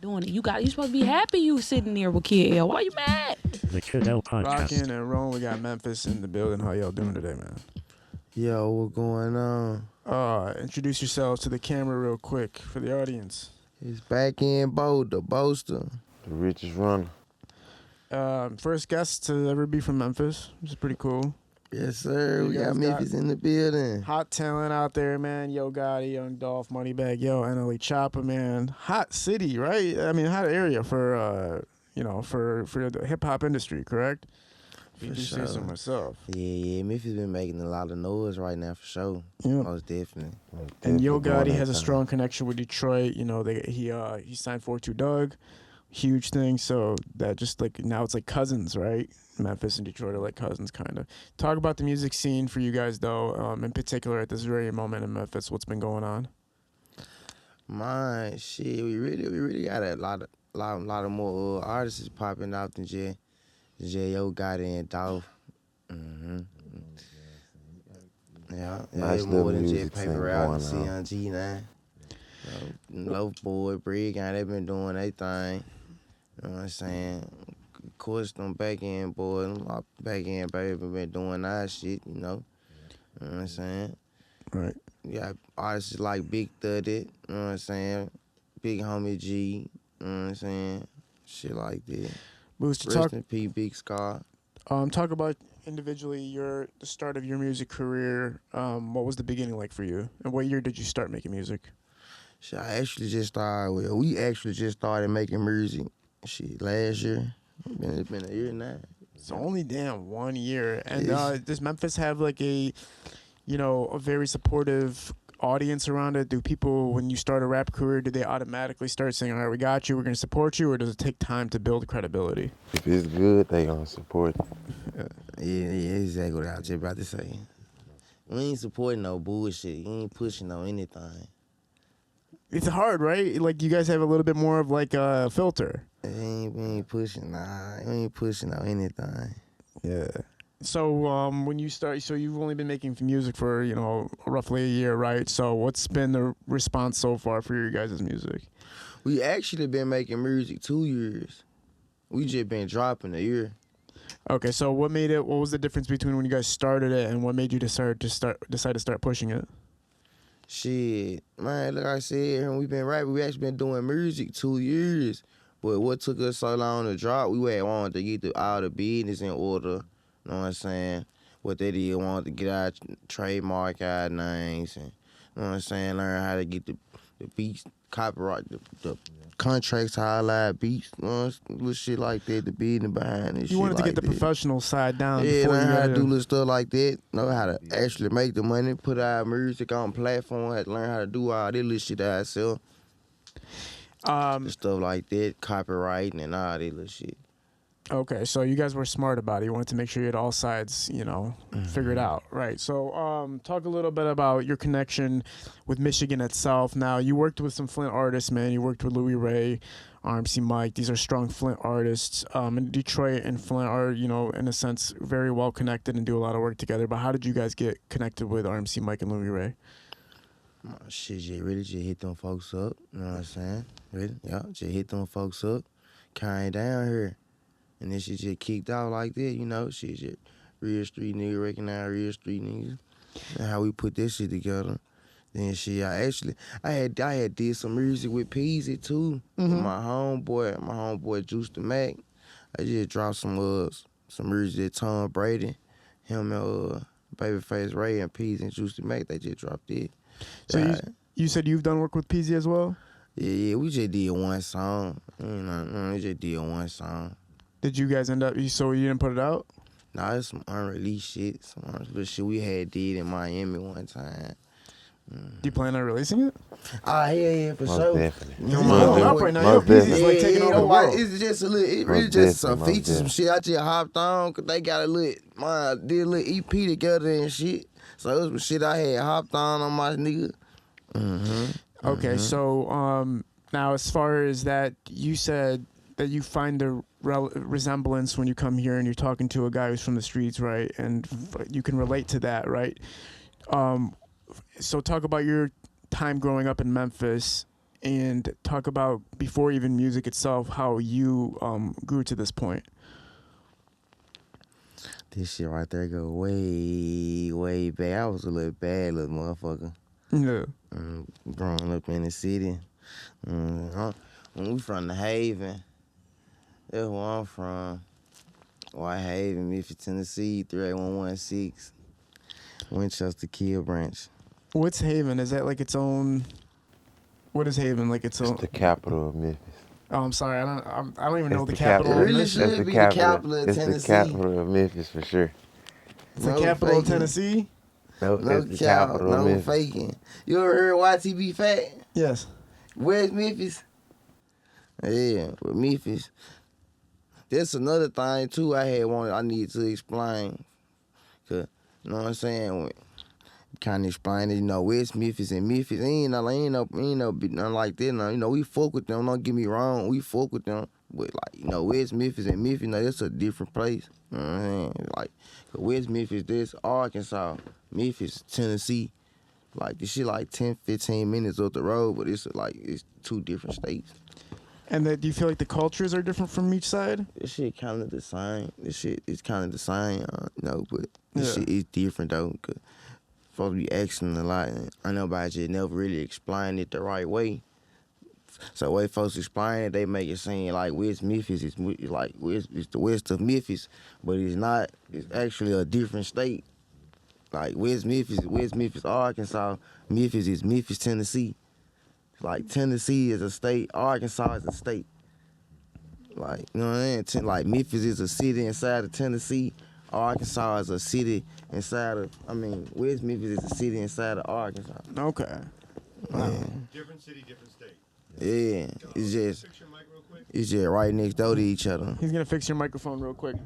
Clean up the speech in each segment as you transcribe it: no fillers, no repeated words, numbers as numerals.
doing it. You supposed to be happy you sitting there with Kid L. Why you mad? The Kid L podcast. Rockin' and rolling. We got Memphis in the building. How y'all doing today, man? Yo, what going on? Introduce yourselves to the camera real quick for the audience. It's BaccEndz Bo, the boaster. The richest runner. First guest to ever be from Memphis, which is pretty cool. Yes, sir. You We got guys Memphis in the building. Hot talent out there, man. Yo Gotti, Young Dolph, Moneybag, yo, NLE Choppa, man. Hot city, right? I mean, hot area for for the hip hop industry, correct? You just say so myself. Yeah. Memphis been making a lot of noise right now for sure. Yeah. Most definitely. And Yo Definitely Gotti doing has a that strong connection with Detroit. You know, he signed 4-2 Doug, huge thing. So that just like now it's like cousins, right? Memphis and Detroit are like cousins, kind of. Talk about the music scene for you guys, though. In particular, at this very moment in Memphis, what's been going on? Man, shit, we really got a lot of more artists popping out than J Yo Gotti and Dolph. Yeah, Nice more little than just music Paper scene Route going and CNG9. Loaf Boy, Brig, they been doing their thing. You know what I'm saying? Of course, them BaccEndz boys, them BaccEndz baby been doing our shit, you know. You know what I'm saying? Right. You got artists like Big Thudded, you know what I'm saying? Big Homie G, you know what I'm saying? Shit like that. Boost, Rest in peace, Big Scar. talk about individually the start of your music career. What was the beginning like for you? And what year did you start making music? Shit, we actually just started making music, shit, last year. It's been a year now. It's only damn 1 year. And Yes. does Memphis have like a very supportive audience around it? Do people, when you start a rap career, do they automatically start saying, all right, we got you, we're going to support you, or does it take time to build credibility? If it's good, they gonna support it. Yeah, exactly what I was just about to say. We ain't supporting no bullshit. You ain't pushing no anything. It's hard, right? Like, you guys have a little bit more of like a filter. We ain't pushing, we ain't pushing no anything. Yeah. So when you start, so you've only been making music for, roughly a year, right? So what's been the response so far for your guys' music? We actually been making music 2 years. We just been dropping a year. Okay, so what was the difference between when you guys started it and what made you decide to start pushing it? Shit, man, like I said, when we been rapping, we actually been doing music 2 years. But what took us so long to drop, we had wanted to get all the business in order. You know what I'm saying? What they did, wanted to get our trademark, our names, and you know what I'm saying, learn how to get the beats, copyright, the contracts, highlight beats, little shit like that, the business behind it. You wanted to like get the professional side down. Yeah, before learn you how to got do little stuff like that, know how to actually make the money, put our music on platform, had to learn how to do all that little shit ourselves. Stuff like that, copywriting and all that little shit. Okay, so you guys were smart about it. You wanted to make sure you had all sides, figured out, right? So, talk a little bit about your connection with Michigan itself. Now, you worked with some Flint artists, man. You worked with Louis Ray, RMC Mike. These are strong Flint artists. And Detroit and Flint are, in a sense, very well connected and do a lot of work together. But how did you guys get connected with RMC Mike and Louis Ray? Shit, really just hit them folks up. You know what I'm saying? Really? Yeah, just hit them folks up. Came down here. And then she just kicked out like that, She just real street nigga, recognize real street niggas. And how we put this shit together. Then I had did some music with Peasy too. Mm-hmm. With my homeboy Juice the Mac. I just dropped some music at Tom Brady. Him and Babyface Ray and Peasy and Juice the Mac, they just dropped it. So you said you've done work with Peasy as well? Yeah, we just did one song. We just did one song. Did you guys end up, so you didn't put it out? Nah, it's some unreleased shit. Some unreleased shit we had did in Miami one time. Do you plan on releasing it? Yeah, for Most sure. definitely. You know, It's blowing up right now. Yo, Most Peasy's definitely. like taking over the world. It's just a little, it really Most just some definitely, most features, some shit I just hopped on, cause they got did a little EP together and shit. So it was some shit I had hopped on my nigga. Okay, so now as far as that, you said that you find the resemblance when you come here and you're talking to a guy who's from the streets, right? And you can relate to that, right? So talk about your time growing up in Memphis and talk about before even music itself, how you grew to this point. This shit right there go way, way back. I was a little bad little motherfucker. Yeah. Growing up in the city. When we from the Haven, that's where I'm from. White Haven, Memphis, Tennessee, 38116, Winchester, Kill Branch. What's Haven? Is that like its own? What is Haven? Like its own? It's the capital of Memphis. Oh, I'm sorry. I don't even know It's the capital. It of really Memphis. should be the capital of It's Tennessee. the capital of Memphis for sure. It's the capital of Tennessee. No, No it's the capital of no Memphis. faking. You ever heard YTB Fat? Yes. Where's Memphis? Yeah, with Memphis. That's another thing too I need to explain. Cause you know what I'm saying? Kind of explain it, you know, West Memphis and Memphis. Ain't no nothing like that. Now, you know, we fuck with them. Don't get me wrong, we fuck with them. But like, you know, West Memphis and Memphis, you know, that's a different place. You know what I'm saying? Like, West Memphis, this Arkansas, Memphis, Tennessee. Like, this shit like 10, 15 minutes up the road, but it's two different states. And do you feel like the cultures are different from each side? This shit kind of the same. This shit is kind of the same, you know, but this Yeah. shit is different though. Cause folks be asking a lot, and I know about just never really explain it the right way. So the way folks explain it, they make it seem like West Memphis is like it's the west of Memphis, but it's not. It's actually a different state. Like West Memphis, Arkansas. Memphis is Memphis, Tennessee. Like Tennessee is a state, Arkansas is a state. Like, you know what I mean? Like Memphis is a city inside of Tennessee. Arkansas is a city inside of, West Memphis is a city inside of Arkansas. Okay. Yeah. Different city, different state. Yeah, it's just Fix your mic real quick. it's just right next door to each other. He's gonna fix your microphone real quick.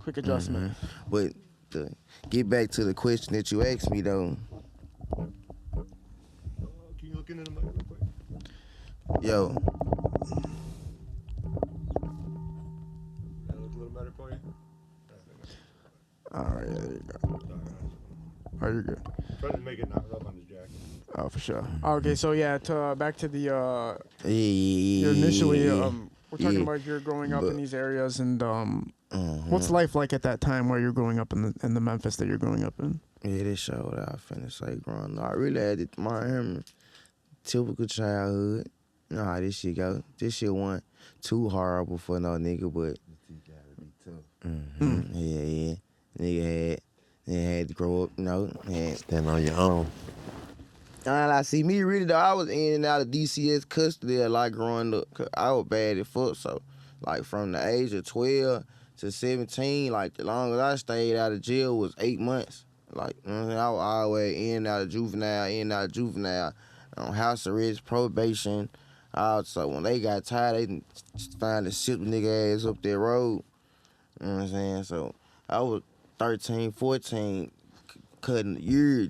Quick adjustment. But to get back to the question that you asked me though, Can you look into the mic real quick? yo, That look a little better for you? All right, there you go. Oh, you're good. Try to make it not rub on the jack. Oh, for sure. Okay, so yeah, back to the yeah. you're initially we're talking Yeah. about you're growing up in But- these areas, and what's life like at that time where you're growing up in the Memphis that you're growing up in? Yeah, this show what I finna say growing up. I really had it, typical childhood. You know how this shit go. This shit wasn't too horrible for no nigga, but yeah. Nigga had to grow up, you know. Stand on your own. I see me really though, I was in and out of DCS custody a lot growing up. 'Cause I was bad at foot, so like from the age of 12 to 17, like the longest I stayed out of jail was 8 months. Like, you know what I'm saying? I was always in and out of juvenile, on house arrest, probation. So when they got tired, they didn't find the shit nigga ass up their road. You know what I'm saying? So I was 13, 14, cutting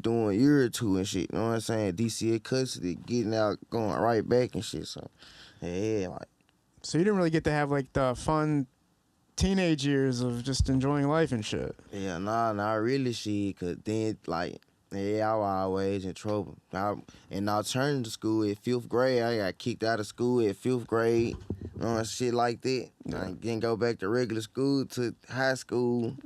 doing a year or two and shit. You know what I'm saying? DCA custody, getting out, going right back and shit. So, yeah, like. So you didn't really get to have like the fun teenage years of just enjoying life and shit. Yeah, not really shit. Cause then, like, yeah, I was always in trouble. In alternative school at 5th grade, I got kicked out of school at 5th grade. You know, shit like that. I didn't go back to regular school to high school.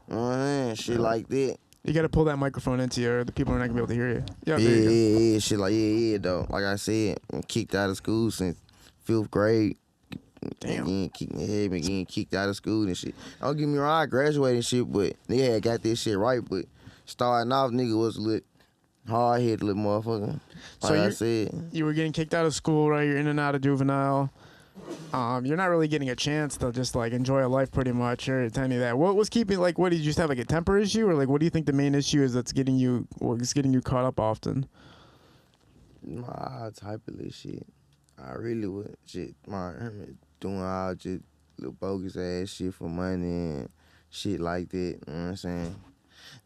You know what I'm saying? Shit like that. You got to pull that microphone into you, or the people are not gonna be able to hear you. Yeah, Yeah, there you go. yeah, shit like, yeah, though. Like I said, I'm kicked out of school since 5th grade. Damn. Getting kicked out of school and shit. Don't get me wrong, I graduated and shit, but nigga had got this shit right. But starting off, nigga was a little hard-headed little motherfucker. Like I said. You were getting kicked out of school, right? You're in and out of juvenile. You're not really getting a chance to just like enjoy a life pretty much or to any of that. What was keeping like? What did you just have like a temper issue, or like what do you think the main issue is that's getting you caught up often? All type of little shit. I really would shit. Doing all just little bogus ass shit for money and shit like that. You know what I'm saying?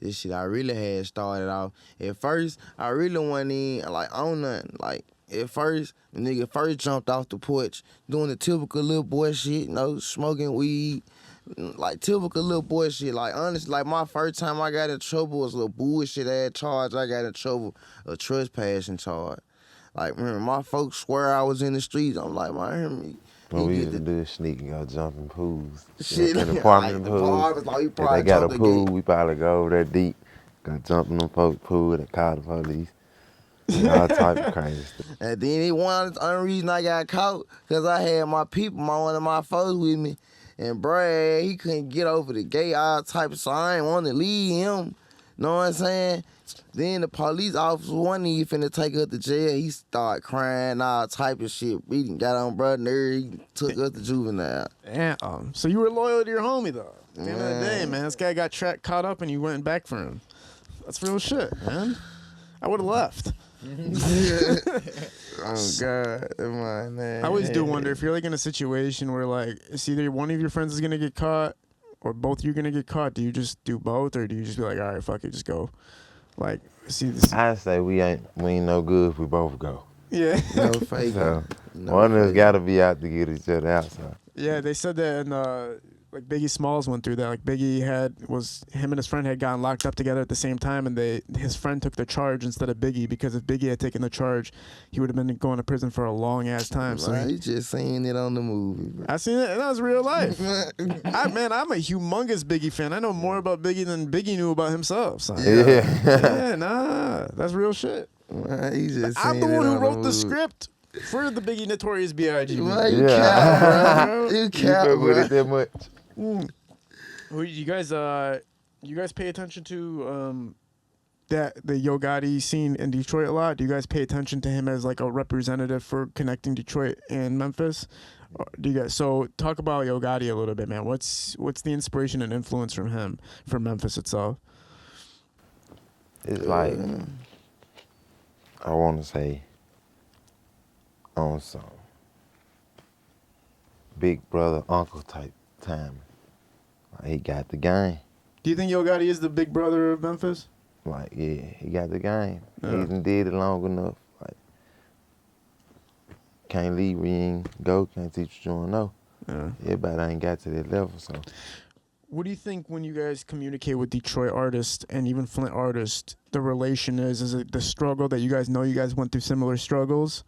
This shit I really had started off. At first, I really wasn't in like on nothing. Like at first, the nigga first jumped off the porch doing the typical little boy shit, you know, smoking weed. Like typical little boy shit. Like honestly, like my first time I got in trouble was a little bullshit ass charge. I got in trouble, a trespassing charge. Like, man, my folks swear I was in the streets. I'm like, man, hear me. What we He used to get do is sneak and go jump in pools. Shit, In the like, apartment the pools. bars, like, he If probably they got a jumped the pool, gate. we probably go over there deep. Go jump in them folks' pool and call the police. All type of crazy stuff. And then it one of the only reason I got caught, because I had my people, one of my folks with me. And Brad, he couldn't get over the gate, all type of, so I ain't want to leave him. Know what I'm saying? Then the police officer, one of you finna take us to jail. He started crying, all type of shit. We done got on brother nerve. He took us to juvenile. Damn. So you were loyal to your homie though. At the end of the day, man, this guy got caught up and you went back for him. That's real shit, man. I would have left. Oh God, man. I always do wonder if you're like in a situation where like it's either one of your friends is gonna get caught or both of you gonna get caught. Do you just do both, or do you just be like, all right, fuck it, just go? Like, see this? I say we ain't no good if we both go. Yeah. No fake. So No one of us fake. gotta be out to get each other out. So Yeah, they said that in like Biggie Smalls went through that. Like Biggie him and his friend had gotten locked up together at the same time, and his friend took the charge instead of Biggie, because if Biggie had taken the charge, he would have been going to prison for a long ass time. So Man, you just seeing it on the movie, bro. I seen it, and that was real life. I'm a humongous Biggie fan. I know more about Biggie than Biggie knew about himself. Son. yeah. Nah, that's real shit. Man, you just I'm the seeing one it who on wrote the movie. script for the Biggie Notorious B.I.G. Man, you Yeah. cap, bro. You You cap, fuck with bro. it that much? Who you guys pay attention to the Yo Gotti scene in Detroit a lot? Do you guys pay attention to him as like a representative for connecting Detroit and Memphis? Or do you guys talk about Yo Gotti a little bit, man? What's the inspiration and influence from him for Memphis itself? It's like I want to say on some big brother uncle type time. Like, he got the game. Do you think Yo Gotti is the big brother of Memphis? Like, yeah, he got the game. Yeah. He done did it long enough. Like, can't leave where you ain't go, can't teach what you don't know. Yeah. Everybody ain't got to that level, so. What do you think when you guys communicate with Detroit artists and even Flint artists, the relation is? Is it the struggle that you guys know you guys went through similar struggles?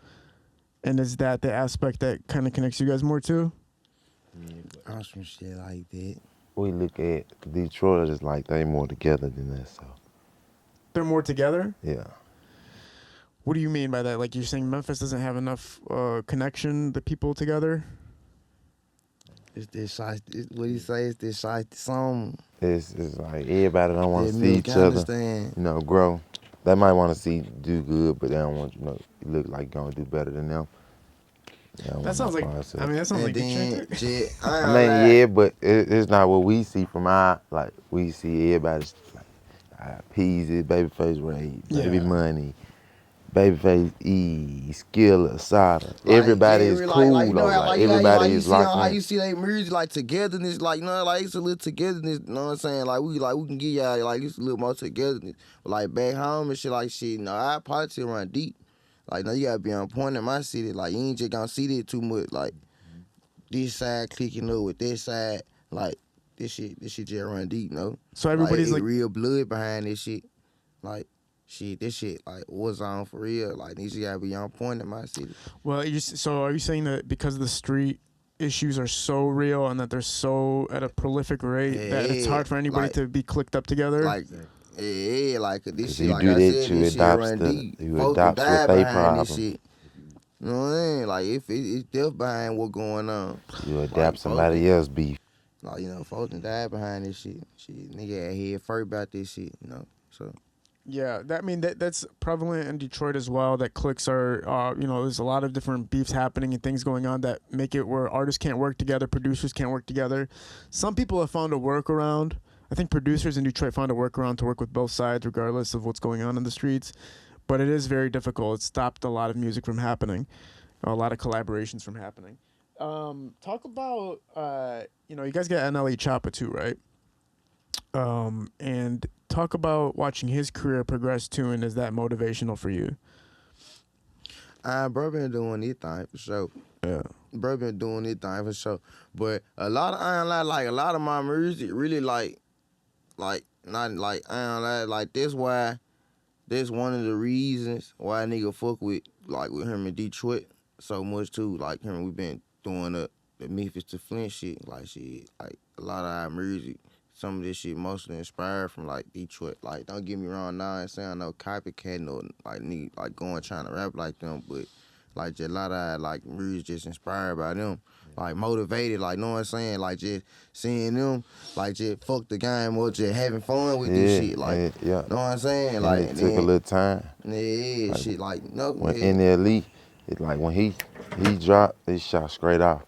And is that the aspect that kind of connects you guys more too? I'm some shit like that. We look at Detroit as like they more together than us, so. They're more together? Yeah. What do you mean by that? Like you're saying Memphis doesn't have enough connection, the people together? It's this side. What do you say? It's this side song. It's like everybody don't want to That see milk, each I other, understand. grow. They might want to see you do good, but they don't want you look like you're gonna do better than them. That sounds like, that sounds And like then, Detroit. shit, I mean, yeah, but it's not what we see from our, like, we see everybody's, like, Peasy, Babyface Ray, Baby Yeah. Money, Babyface E, Skilla, Sada. Everybody is cool, though. Like, everybody is locked How in. you see that music, like, togetherness, like, like, it's a little togetherness, you know what I'm saying? Like, we can give y'all, like, it's a little more togetherness. But, like, back home and shit, our politics run deep. Like, you gotta be on point in my city. Like, you ain't just gonna see that too much. Like, this side clicking up with this side. Like, this shit just run deep, So everybody's like real blood behind this shit. Like, this shit, like, was on for real. Like, these gotta be on point in my city. well, so are you saying that because the street issues are so real and that they're so at a prolific rate that it's hard for anybody like- to be clicked up together? Like, yeah, like, this If shit, you like do I that, said, you this shit adopt run the- deep. you Folks adopt die what they behind this problem. shit. You know what I mean? Like, if it's death behind what's going on. You adapt Like, somebody else's beef. Like, folks done died behind this shit. Nigga had head first about this shit, so. Yeah, that's prevalent in Detroit as well. That cliques are, there's a lot of different beefs happening and things going on that make it where artists can't work together, producers can't work together. Some people have found a workaround. I think producers in Detroit found a workaround to work with both sides, regardless of what's going on in the streets. But it is very difficult. It stopped a lot of music from happening, a lot of collaborations from happening. Talk about, you guys got NLE Choppa too, right? And talk about watching his career progress too, and is that motivational for you? Bro been doing his thing for sure. Yeah. Bro been doing his thing for sure. But a lot of, I ain't lie, like, a lot of my music really, not like, I ain't lie, like, that's why that's one of the reasons why a nigga fuck with him in Detroit so much too. Like him, we been doing the Memphis to Flint shit. Like shit, like a lot of our music, some of this shit mostly inspired from like Detroit. Like don't get me wrong, now I ain't saying no copycat no like nigga like going trying to rap like them, but like just a lot of our like music just inspired by them. Like motivated, like know what I'm saying? Like just seeing them, like just fuck the game or just having fun with this shit. Like know what I'm saying? And like it took a little time. Yeah, like, shit like no. When in the elite, it like when he dropped, he shot straight off.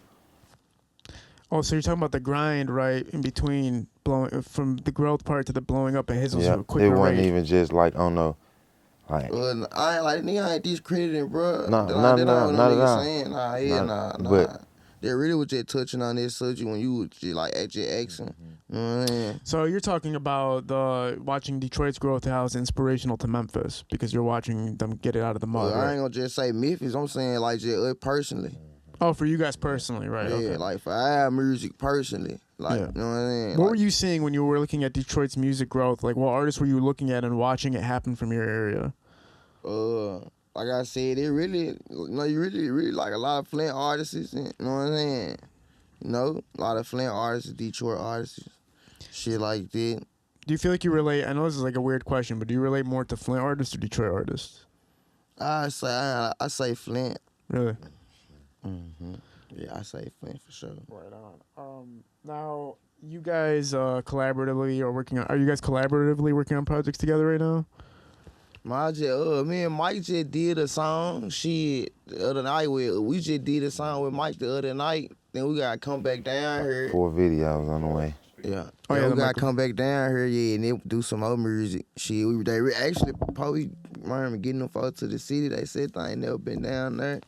Oh, so you're talking about the grind, right? In between blowing from the growth part to the blowing up, and his was a quicker it wasn't rate. even just like on no, like. I ain't like nigga, I ain't discrediting, bro. Not at all. Saying, nah. But they really was just touching on this subject when you was just like at your accent. You know what I mean? So you're talking about the watching Detroit's growth, how it's inspirational to Memphis because you're watching them get it out of the mud. Well, right? I ain't gonna just say Memphis. I'm saying like just us personally. Oh, for you guys personally, right? Yeah, Okay. like for our music personally. Like, you know what I mean? What like, were you seeing when you were looking at Detroit's music growth? Like, what artists were you looking at and watching it happen from your area? Like I said, it really, you really like a lot of Flint artists. You know what I'm saying? You know, a lot of Flint artists, Detroit artists, shit like that. Do you feel like you relate? I know this is like a weird question, but do you relate more to Flint artists or Detroit artists? I say Flint. Really? Yeah, I say Flint for sure. Right on. Now you guys collaboratively are working on. Are you guys collaboratively working on projects together right now? Me and Mike just did a song. Shit, the other night we just did a song with Mike the other night. Then we gotta come back down here. 4 videos on the way. Yeah. Oh, yeah, We gotta come back down here, and then do some more music. Shit, they actually probably getting them folks to the city. They said they ain't never been down there.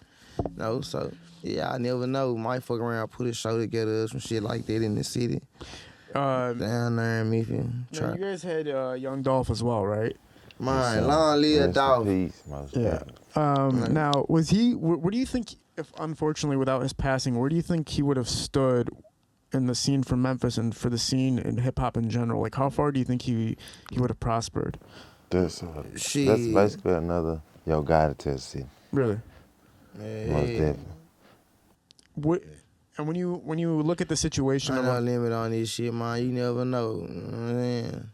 No, so yeah, I never know. Might fuck around, put a show together, some shit like that in the city. Down there in Memphis. Now, you guys had Young Dolph as well, right? Man, long live Dolph. Peace, most Yeah. Now, was he? Where do you think, if unfortunately without his passing, where do you think he would have stood in the scene for Memphis and for the scene in hip hop in general? Like, how far do you think he would have prospered? That's basically another Yo Gotti Tennessee. Really? Most definitely. What? And when you look at the situation, I no limit on this shit, man. You never know. You know what I'm saying?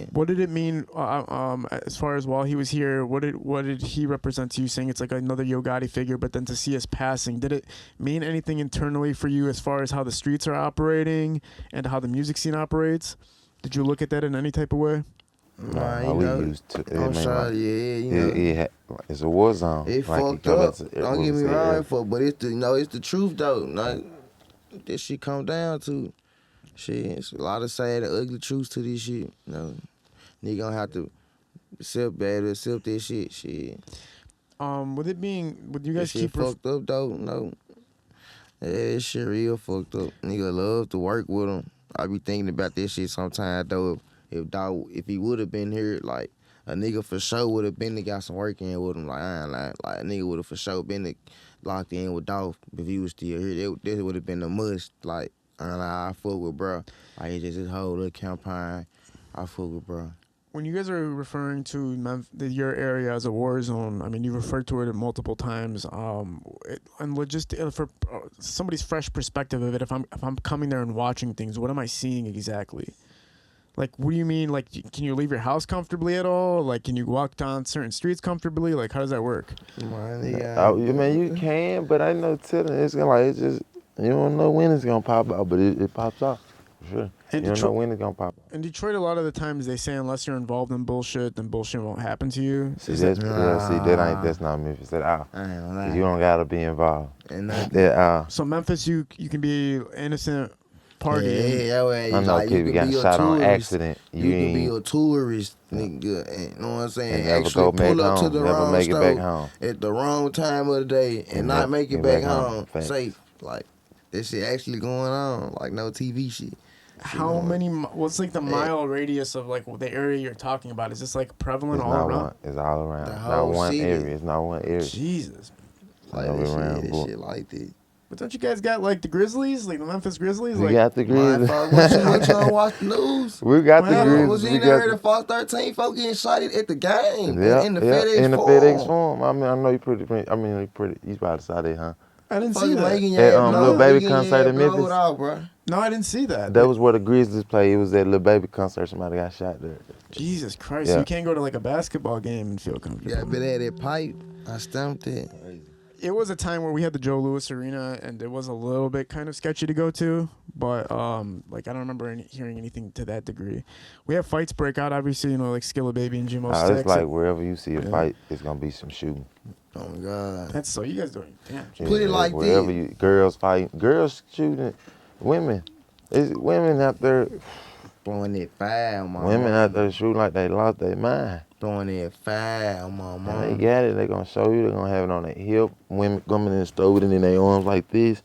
Yeah. What did it mean? As far as while he was here, what did he represent to you? Saying it's like another Yo Gotti figure, but then to see his passing, did it mean anything internally for you as far as how the streets are operating and how the music scene operates? Did you look at that in any type of way? I'm sorry, you know. It's a war zone. It fucked up. Don't get me wrong, but it's the truth though. Like, this shit come down to shit. It's a lot of sad and ugly truths to this shit. You know, nigga gonna have to accept this shit. Would you guys keep fucked up though? No. Yeah, this shit real fucked up. Nigga love to work with him. I be thinking about this shit sometimes though. If he would have been here, like a nigga for sure would have been to got some work in with him. Like I ain't like a nigga would have for sure been locked in with Dolph if he was still here. This would have been a must. Like I fuck with bro. Like it's just his whole little campaign. I fuck with bro. When you guys are referring to your area as a war zone, I mean, you referred to it multiple times. And just for somebody's fresh perspective of it, if I'm coming there and watching things, what am I seeing exactly? Like, what do you mean? Like, can you leave your house comfortably at all? Like, can you walk down certain streets comfortably? Like, how does that work? You can, but I know telling it's just you don't know when it's gonna pop out, but it pops out for sure. You don't know when it's gonna pop out. In Detroit, a lot of the times they say unless you're involved in bullshit, then bullshit won't happen to you. That's not Memphis at all. You don't gotta be involved. So Memphis, you can be innocent. Party. Yeah, I know people got shot on accident. You can be a tourist, nigga. You know what I'm saying? And never actually pull up to the wrong make it back store home at the wrong time of the day and not make it back home safe. Like, this shit actually going on. Like, no TV shit. How many? What's like the mile radius of like the area you're talking about? Is this like prevalent all around? It's all around. The Not whole one city. area. It's not one area. Jesus. Like this shit like that. But don't you guys got like the Grizzlies, like the Memphis Grizzlies? We Like, got the Man, Grizzlies. fuck, what you don't watch the news? We got the Well, Grizzlies. Was you We in there got the Fox 13 folks getting shot at the game? yeah, In the yeah, FedEx in the Forum. FedEx Forum. I mean, I know you pretty. I mean, you pretty. You probably saw that, huh? I didn't see Fucking that. making That, your ass Lil blow, Baby making your concert ass in blow Memphis? it out, bro. No, I didn't see that. That was where the Grizzlies play. It was at Lil Baby concert. Somebody got shot there. Jesus Christ! Yeah. You can't go to like a basketball game and feel comfortable. Yeah, but at that pipe, I stamped it. It was a time where we had the Joe Louis Arena, and it was a little bit kind of sketchy to go to. But like I don't remember hearing anything to that degree. We have fights break out, obviously, you know, like Skilla Baby and Jimo Sticks. It's like wherever you see a Yeah. fight, it's gonna be some shooting. Oh my God. That's so you guys doing damn. Put it like wherever this. you girls fighting, girls shooting, women. It's women out there. Throwing that foul, my Women out there shooting like they lost their mind. Throwing that foul, my And mom. they got it. They gonna show you. They gonna have it on their hip. Women coming in the store with it in their arms like this,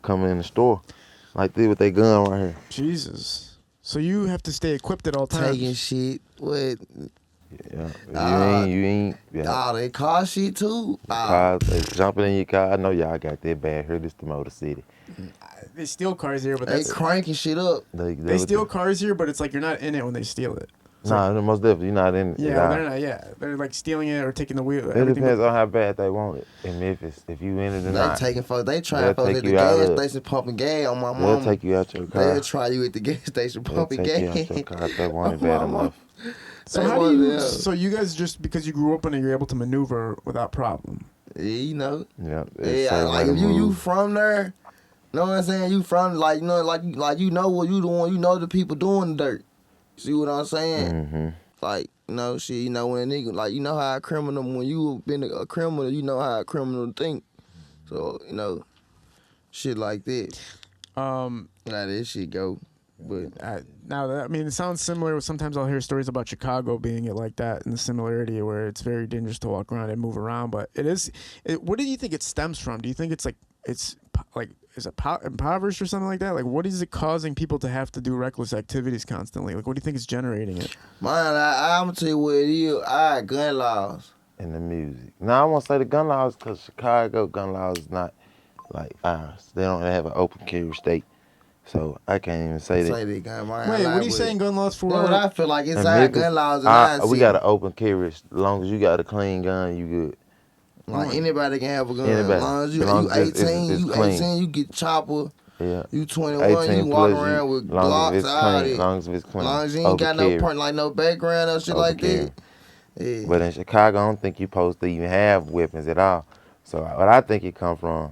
coming in the store like this with their gun right here. Jesus. So you have to stay equipped at all times. Taking shit. What? Yeah, you ain't. Yeah. Oh, they car shit too? Cars, they jumping in your car. I know y'all got that bad. Here, this the Motor City. They steal cars here, but They that's cranking shit up. they steal cars here, but it's like you're not in it when they steal it. Nah, most definitely you're not in. Yeah, they're not. Yeah, they're like stealing it or taking the wheel. It everything depends on how bad they want it in Memphis. If you in it or They not, taking folks. They They'll trying folks take at the you out gas of- station pumping gas on my they'll mama. take you out your car. They'll try you at the gas station They'll pumping take you out gas. your car if they want it bad Mama. enough. So They how want do you? them. So you guys just because you grew up in it, you're able to maneuver without problem. Yeah, you know. Yeah, Yeah, like if you from there, know what I'm saying? You from like you know like you know what you doing. You know the people doing the dirt. See what I'm saying? Mm-hmm. Like you know shit. You know when a nigga like you know how a criminal when you been a criminal you know how a criminal think. So you know, shit like that. Now this shit go. But Now, I mean, it sounds similar. Sometimes I'll hear stories about Chicago being it like that, and the similarity where it's very dangerous to walk around and move around. But it is. What do you think it stems from? Do you think it's like is it impoverished or something like that? Like, what is it causing people to have to do reckless activities constantly? Like, what do you think is generating it? man, I'm gonna tell you what it is. Gun laws. And the music. Now I won't say the gun laws because Chicago gun laws is not like ours. They don't have an open carry state, so I can't even say that. Say that gun. Man, Wait, what are you saying? Gun laws for? That's what I feel like. It's In our Memphis, gun laws in our we city. got an open carry. As long as you got a clean gun, you good. Like anybody can have a gun. Anybody. As long as you, As long you as 18, it's you clean. 18, you get chopper. Yeah. You 21, 18 you walk plus, around with long as Glocks it's out clean. of it. Long as it's clean. As long as you ain't Open got no carry. like no background or shit Open like carry. that. Yeah. But in Chicago, I don't think you're supposed to even have weapons at all. So what I think it comes from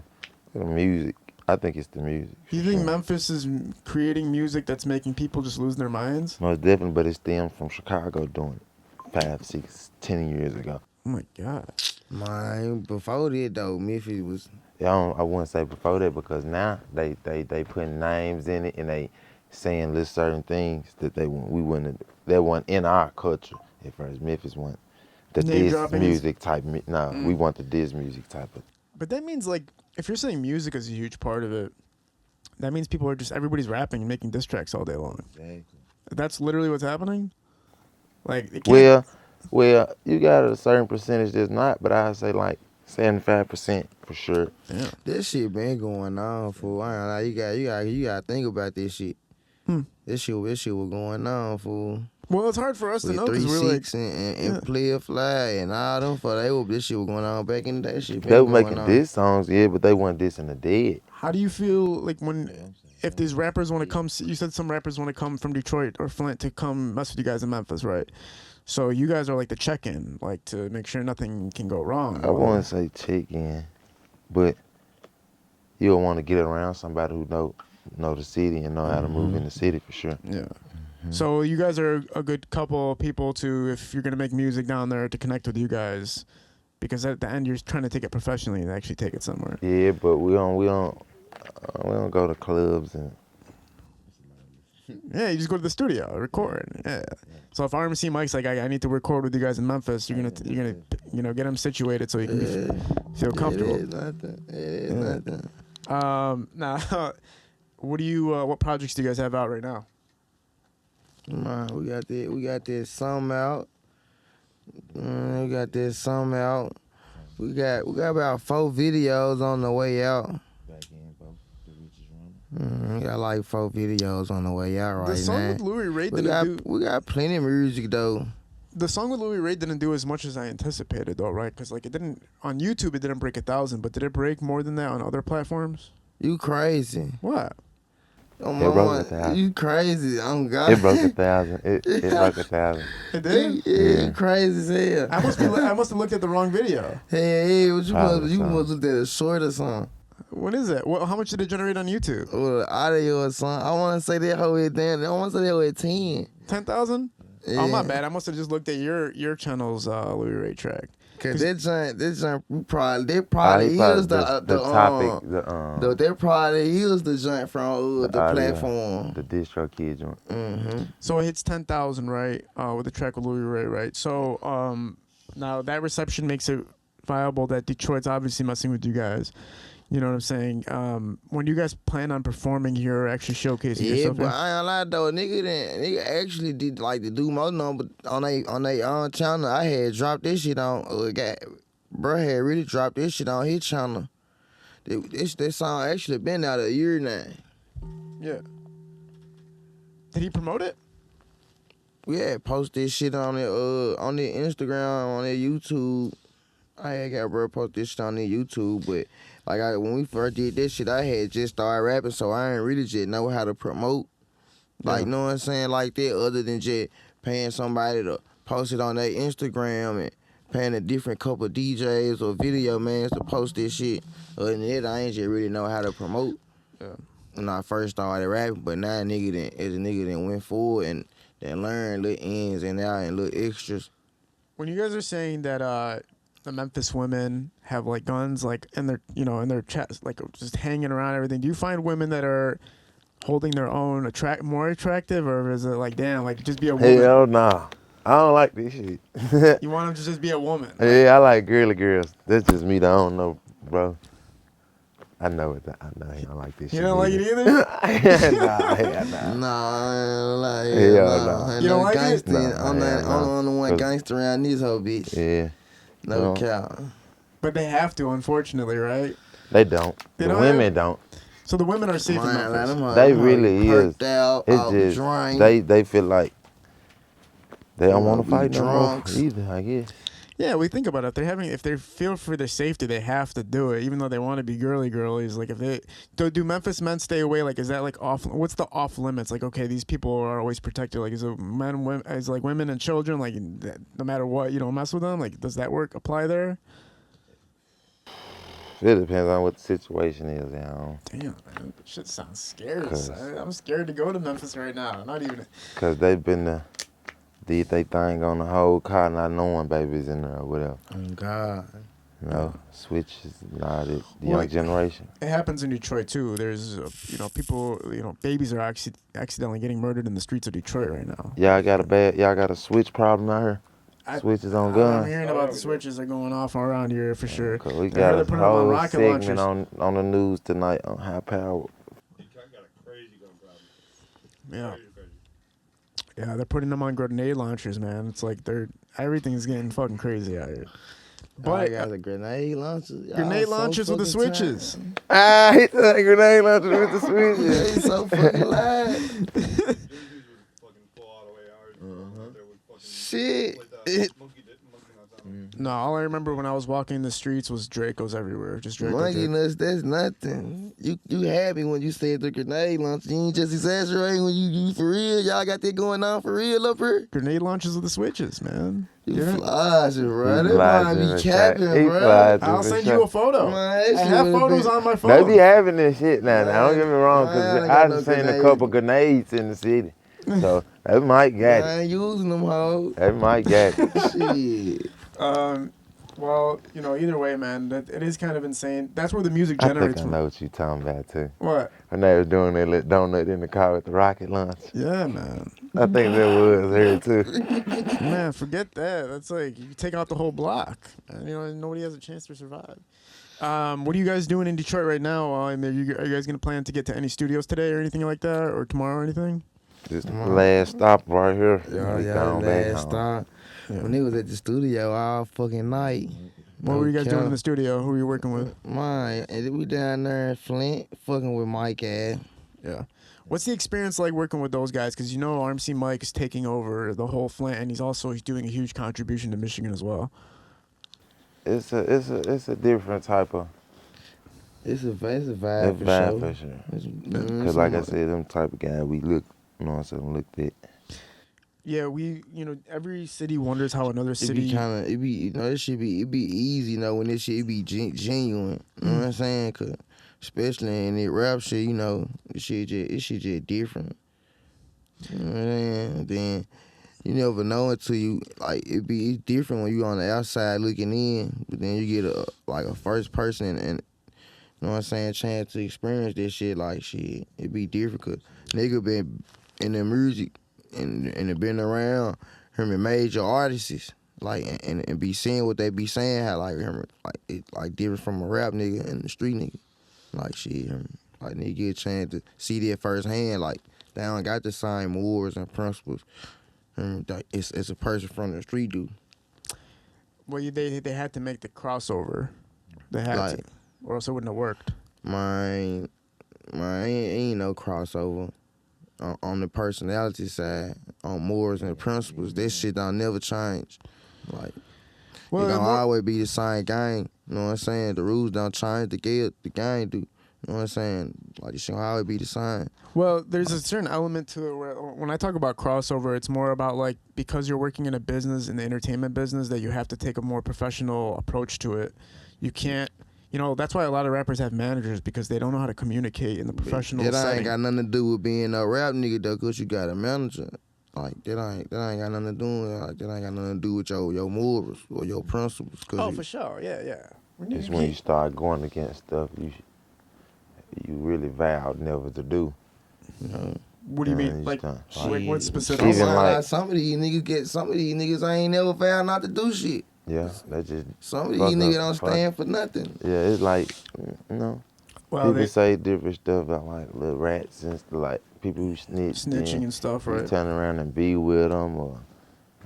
the music. I think it's the music. Do you think Memphis is creating music that's making people just lose their minds? Most definitely, but it's them from Chicago doing it 5, 6, 10 years ago. Oh my God. Man, before that though, Memphis was I wouldn't say before that because now they putting names in it and they saying little certain things that that wasn't in our culture at first. Memphis wasn't the Name diss dropping music type. No, we want the diss music type of. But that means like if you're saying music is a huge part of it, that means people are just everybody's rapping and making diss tracks all day long. Exactly. That's literally what's happening. Like it can't, Well, you got a certain percentage that's not, but I'd say like 75% for sure. yeah. this shit been going on fool. I ain't lie, you got to think about this shit. This shit was going on fool. Well, it's hard for us to With know because we're like 3-6 and Player Fly and all them for this shit was going on back in the day. Shit been They were going making on. diss songs, yeah, but they weren't dissing the dead. how do you feel like if these rappers want to come? You said some rappers want to come from Detroit or Flint to come mess with you guys in Memphis, right? So you guys are like the check-in, like to make sure nothing can go wrong. I wouldn't say check in, but you'll want to get around somebody who know the city and know how to move in the city for sure. Yeah. So you guys are a good couple of people to, if you're gonna make music down there, to connect with you guys, because at the end you're trying to take it professionally and actually take it somewhere. Yeah, but we don't go to clubs and. Yeah, you just go to the studio, record. Yeah. So if RMC Mike's like, I need to record with you guys in Memphis, you're gonna get him situated so he can feel comfortable. It is nothing. Now, what projects do you guys have out right now? Man, we got this song out. We got this song out. We got about 4 videos on the way out. BaccEndz We got like 4 videos on the way out right The song now. with Louis Ray We didn't do. we got plenty of music though. The song with Louis Ray didn't do as much as I anticipated, though, right? Because like it didn't on YouTube, it didn't break 1,000, but did it break more than that on other platforms? You crazy? What? Oh, It broke 1,000. You crazy? I'm God. It broke 1,000. It broke 1,000. It did. Yeah, you crazy as hell. I must have looked at the wrong video. Hey, what you Probably you something. must look at a short or something. What is it? How much did it generate on YouTube? Or audio or something. I want to say that whole way down. I want to say that whole way 10. 10,000? Yeah. Oh my bad. I must have just looked at your channel's Louis Ray track. Cause that joint probably is the topic, that probably is the joint from the audio, platform. the distro kid joint. Mm-hmm. So it hits 10,000, right? With the track with Louis Ray, right? So now that reception makes it viable that Detroit's obviously messing with you guys. You know what I'm saying? When you guys plan on performing here or actually showcasing Yeah, yourself? but I ain't lie though, nigga actually did like to do more numbers on they own channel. I had dropped this shit on. Bro had really dropped this shit on his channel. This song actually been out a year now. Yeah. Did he promote it? We had post this shit on the Instagram, on their YouTube. I had got bro post this shit on their YouTube, but like when we first did this shit, I had just started rapping, so I ain't really just know how to promote. Like, know what I'm saying, like that, other than just paying somebody to post it on their Instagram and paying a different couple DJs or video mans to post this shit. Other than that, I ain't just really know how to promote. Yeah. When I first started rapping, but now as a nigga then went forward and then learned little ins and outs and little extras. When you guys are saying that the Memphis women have like guns like in their chest, like just hanging around everything, do you find women that are holding their own more attractive, or is it like, damn, like just be a woman? Hell nah. I don't like this shit. You want them to just be a woman? Yeah, I like girly girls. That's just me. I don't know, bro. I know it. I know he don't like this shit. You don't like it either? Nah, hell nah. Nah, I ain't like it. Hell nah. You don't like it? gangster. Nah, I'm hell not nah. the only one gangster around this whole bitch. Yeah. No No. cap. But they have to, unfortunately, right? They don't. They The don't women have- don't. So the women are safe in Man, like, Memphis. them hoes- They them hoes really perked is. Out, It's out just drink. they feel like they don't want to be fight no more drunks. either. I guess. Yeah, we think about it. If they feel for their safety, they have to do it, even though they want to be girlies. Like, if they do Memphis men stay away? Like, is that like off? What's the off limits? Like, okay, these people are always protected. Like, is it men, women, is like women and children? Like, no matter what, you don't mess with them. Like, does that apply there? It depends on what the situation is. You know. Damn, man, that shit sounds scary. 'Cause- Son. I'm scared to go to Memphis right now. Not even. Cause they've been did they thing on the whole car, not knowing babies in there or whatever. Oh God. You know, switches, nah, the Well, young like- generation. It happens in Detroit too. There's, people, babies are accidentally getting murdered in the streets of Detroit right now. Y'all got a switch problem out here. Switches on I'm guns. hearing about the switches are going off around here for sure. Cause we I got heard a they're putting them on whole rocket segment launchers. on the news tonight on high power. Detroit got a crazy gun problem. Yeah, Crazy. yeah, they're putting them on grenade launchers, man. It's like everything's getting fucking crazy out here. But But got the grenade launchers. Y'all grenade so launchers with the fucking switches. Ah, he took a grenade launcher with the tired. switches. They so fucking loud. Jerseys would fucking pull all the way out. There would fucking Shit. monkey nuts on them. No, all I remember when I was walking the streets was Dracos everywhere. Just Draco. Monkey nuts, that's nothing. You happy when you said the grenade launcher. You ain't just exaggerating when you for real. Y'all got that going on for real up here. Grenade launchers with the switches, man. You Yeah. flies, bro. He That flies might in be the capping, shot. He bro. flies in I'll the send shot. you a photo. Man, that I shit have would've photos been- on my They phone. be having this shit now. Don't get me wrong, cause Man, I I got done no seen a grenades. couple grenades in the city. So they might I get it. ain't using them hoes. They might get it. Shit. Well, either way, man, it is kind of insane. That's where the music I generates think I from. know what you talking about too. What? When they was doing that little donut in the car with the rocket launch. Yeah, man. I think that was here too. Man, forget that. That's like you take out the whole block, and nobody has a chance to survive. What are you guys doing in Detroit right now? Are you guys gonna plan to get to any studios today or anything like that, or tomorrow or anything? This last stop right here. Y'all, We gone back last home. stop. Yeah. When they was at the studio all fucking night. What were you guys doing in the studio? Who were you working with? Mine, and we down there in Flint, fucking with Mike ass. Yeah. What's the experience like working with those guys? Because you know RMC Mike is taking over the whole Flint, and he's doing a huge contribution to Michigan as well. It's a different type of It's a vibe for vibe sure. for sure. It's Cause like I said, them type of guys we look, you know what I'm saying, look at. Yeah, every city wonders how another It city. be kind of, this shit it be easy, when this shit be genuine. You know what I'm saying? Cause especially in that rap shit, this shit just different. You know what I'm saying? Then you never know until you it's different when you on the outside looking in, but then you get a first person and you know what I'm saying, chance to experience this shit. Like shit, it be different. Cause nigga been in the music and it been around him and major artists, and be seeing what they be saying, how it different from a rap nigga and the street nigga. Like shit, nigga get a chance to see that firsthand. Like they don't got the same morals and principles. It's a person from the street dude. Well, they had to make the crossover. They had to, or else it wouldn't have worked. Mine ain't no crossover. On the personality side, on morals and principles, that shit don't never change. It gonna always be the same gang. You know what I'm saying? The rules don't change. The gang do. You know what I'm saying? It should always be the same. Well, there's a certain element to it where when I talk about crossover, it's more about because you're working in a business, in the entertainment business, that you have to take a more professional approach to it. You can't. That's why a lot of rappers have managers, because they don't know how to communicate in the professional setting. That ain't got nothing to do with being a rap nigga though, cause you got a manager. That ain't got nothing to do with that ain't got nothing to do with your morals or your principles. For sure, yeah. It's when you start going against stuff you really vowed never to do. What do you mean? What specific? Even some of these niggas I ain't never vowed not to do shit. Yeah, that just. Some of these niggas don't stand for nothing. Yeah, it's Well, people say different stuff about little rats and stuff, people who snitching and stuff, right? Turn around and be with them or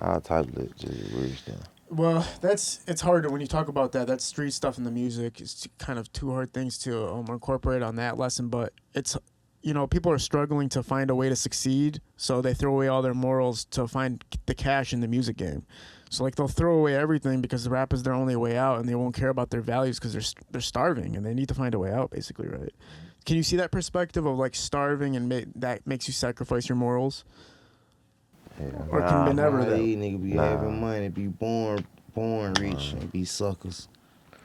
all type of just weird stuff. Well, it's hard when you talk about that. That's street stuff in the music. It's kind of two hard things to incorporate on that lesson, but it's. People are struggling to find a way to succeed, so they throw away all their morals to find the cash in the music game. So they'll throw away everything because the rap is their only way out, and they won't care about their values because they're starving and they need to find a way out, basically, right? Can you see that perspective of starving and that makes you sacrifice your morals? Yeah. Or can they never? These niggas be having money, be born rich, and be suckers.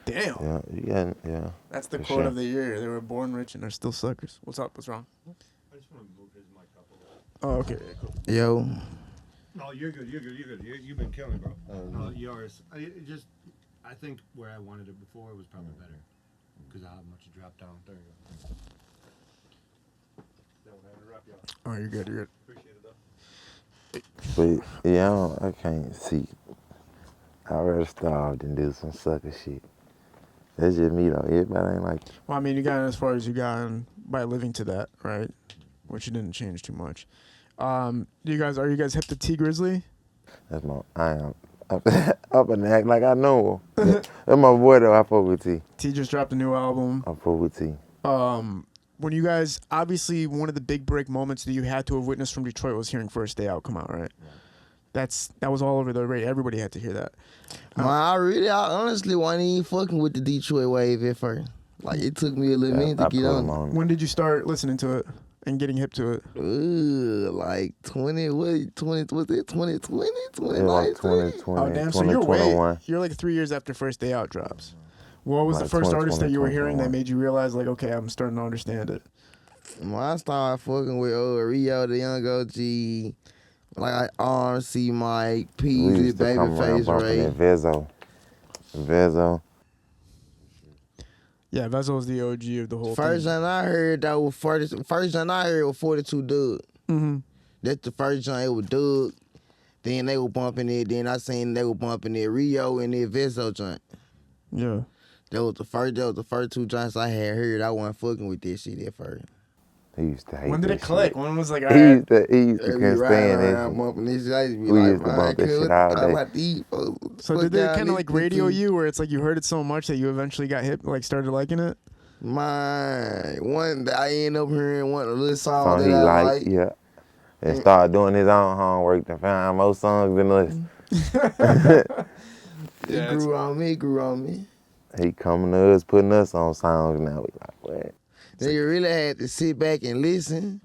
Damn. Yeah. That's the quote of the year. They were born rich and they're still suckers. What's up? What's wrong? I just want to move his mic up a little. Oh, okay. Yeah, cool. Yo. No, you're good. You've been killing, bro. No, yours. I think where I wanted it before was probably better. Because of how much you dropped down. There you go. That one had to wrap you up. Oh, you're good. Appreciate it, though. But, yeah, I can't see. I'd rather starve than do some sucker shit. That's just me, though. Everybody ain't like that. Well, I mean, you got as far as you got by living to that, right? Which you didn't change too much. Are you guys hip to T Grizzly? I am. Up and act like I know him. That's my boy, though. I fuck with T. T just dropped a new album. I fuck with T. When you guys, obviously, one of the big break moments that you had to have witnessed from Detroit was hearing First Day Out come out, right? That was all over the radio. Everybody had to hear that. I honestly wasn't even fucking with the Detroit wave at first. It took me a little minute to get on. When did you start listening to it and getting hip to it? 2020, was it 2020, 2019? Like 2020, Oh, damn. So you're like 3 years after First Day Out drops. What was the first artist that you were hearing that made you realize, okay, I'm starting to understand it? I started fucking with Rio, the Young OG, RC Mike, Peasy, Babyface Ray. Vezo. Yeah, Vezo's the OG of the whole First thing. time I heard that was 42 Doug. Mm-hmm. That's the first time it was Doug. Then they were bumping it. Then I seen they were bumping it Rio and the Vezo joint. Yeah. That was the first two joints I had heard. I wasn't fucking with this shit at first. He used to hate When did it click? shit. When was all He right. used to couldn't stand it. Bumping this shit. I used to be We like, used to bump that shit all day. So did they kind of radio you where it's you heard it so much that you eventually got hip, started liking it? Man, one that I end up hearing one of the little songs Song that he I like, like. yeah. And started doing his own homework and found more songs than us. It grew on me. He coming to us, putting us on songs now. We like, what? Nigga really had to sit back and listen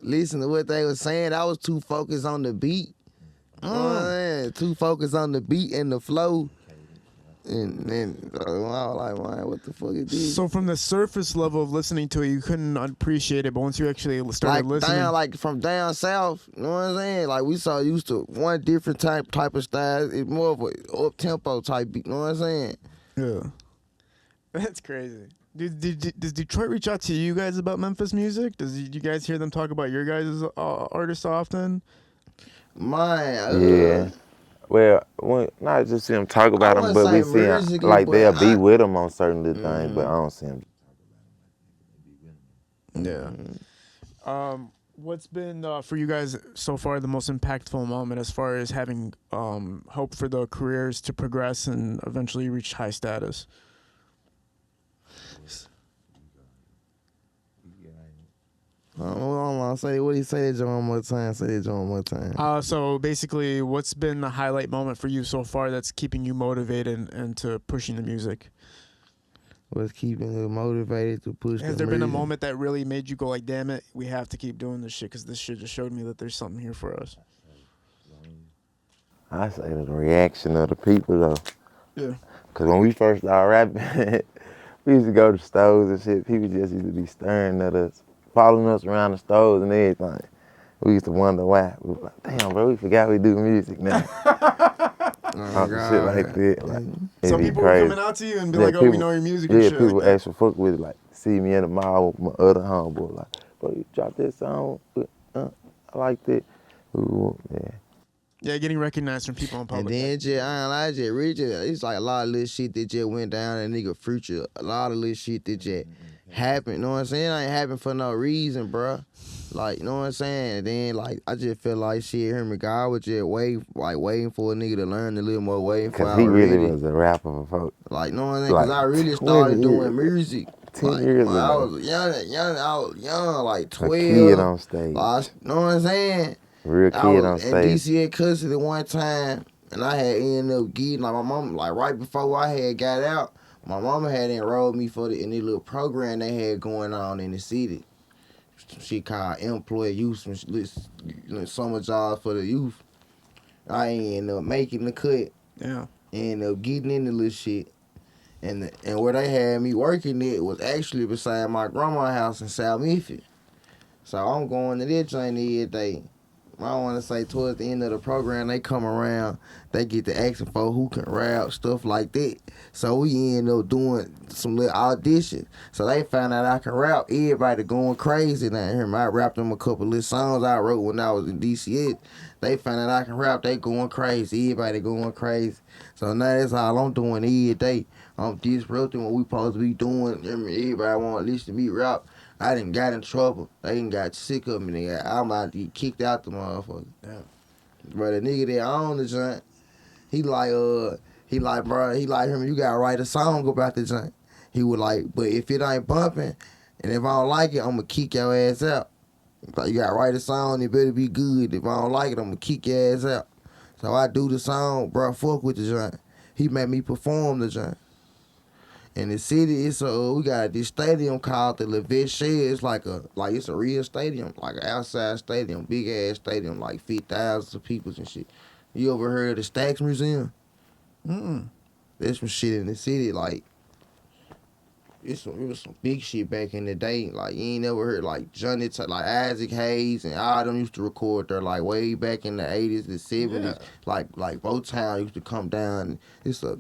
to what they was saying. I was too focused on the beat. You know what I'm saying? Too focused on the beat and the flow. And then I was like, man, what the fuck is this? So from the surface level of listening to it, you couldn't appreciate it, but once you actually started listening, From down south, you know what I'm saying? Like we so used to one different type of style. It's more of a up tempo type beat. You know what I'm saying? yeah, that's crazy. Does Detroit reach out to you guys about Memphis music? Do you guys hear them talk about your guys' artists often? Yeah. Well, not just see them talk about them, but we see them, like they'll be with them on certain little things, but I don't see them. Yeah. What's been for you guys so far the most impactful moment as far as having hope for the careers to progress and eventually reach high status? Hold on, say what he say that one more time. Say that one more time. So basically, what's been the highlight moment for you so far that's keeping you motivated and to pushing the music? What's keeping you motivated to push? Has there been a moment that really made you go like, damn it, we have to keep doing this shit because this shit just showed me that there's something here for us? I say the reaction of the people though. Yeah. Cause when we first started rapping, we used to go to stores and shit. People just used to be staring at us, following us around the stores and everything. We used to wonder why. We were like, damn, bro, we forgot we do music now. Shit like that. Like, some people were coming out to you and be like, oh, we know your music and shit. Yeah, people like actually fuck with it, like, see me in the mall with my other homeboy, like, bro, you dropped that song, I like that. Ooh, yeah. Yeah, getting recognized from people in public. And then I ain't lie, it's like a lot of little shit that just went down in nigga future. A lot of little shit that just happened. You know what I'm saying? It ain't happened for no reason, bruh. Like, you know what I'm saying? And then, like, I just feel like shit, God was just waiting for a nigga to learn a little more, waiting for Cause he really was a rapper for folks. Like, you know what I'm saying? Cause I really started doing music. 10 years ago. I was young, like 12. A kid on stage. Like, you know what I'm saying? Real kid on stage. I was in DCA custody one time, and I had ended up getting, like, my mom, like, right before I had got out, my mama had enrolled me in this little program they had going on in the city. She called Employee Youth, summer jobs for the youth. I ended up making the cut. Yeah. Ended up getting into this shit. And where they had me working it was actually beside my grandma's house in South Memphis. So I'm going to that joint every day. I want to say towards the end of the program, they come around, they get to asking for who can rap, stuff like that. So we end up doing some little auditions. So they found out I can rap. Everybody going crazy down here. I rapped them a couple of songs I wrote when I was in DCS. They found out I can rap. They going crazy. Everybody going crazy. So now that's all I'm doing every day. I'm disrupting what we supposed to be doing. Everybody want to listen to me rap. I done got in trouble. They done got sick of me. I'm about to get kicked out the motherfucker. Yeah. But the nigga that own the joint, he like him, you gotta write a song about the joint. He was like, but if it ain't bumping, and if I don't like it, I'm gonna kick your ass out. Like, you gotta write a song, it better be good. If I don't like it, I'm gonna kick your ass out. So I do the song, bro, fuck with the joint. He made me perform the joint. In the city, we got this stadium called the DaRichest. It's a real stadium, like an outside stadium, big ass stadium, like 50,000 people and shit. You ever heard of the Stacks Museum? There's some shit in the city, like it was some big shit back in the day. Like, you ain't never heard like Johnny, like Isaac Hayes and all them used to record there, like way back in the 80s, the 70s. Yeah. Like Motown used to come down. It's a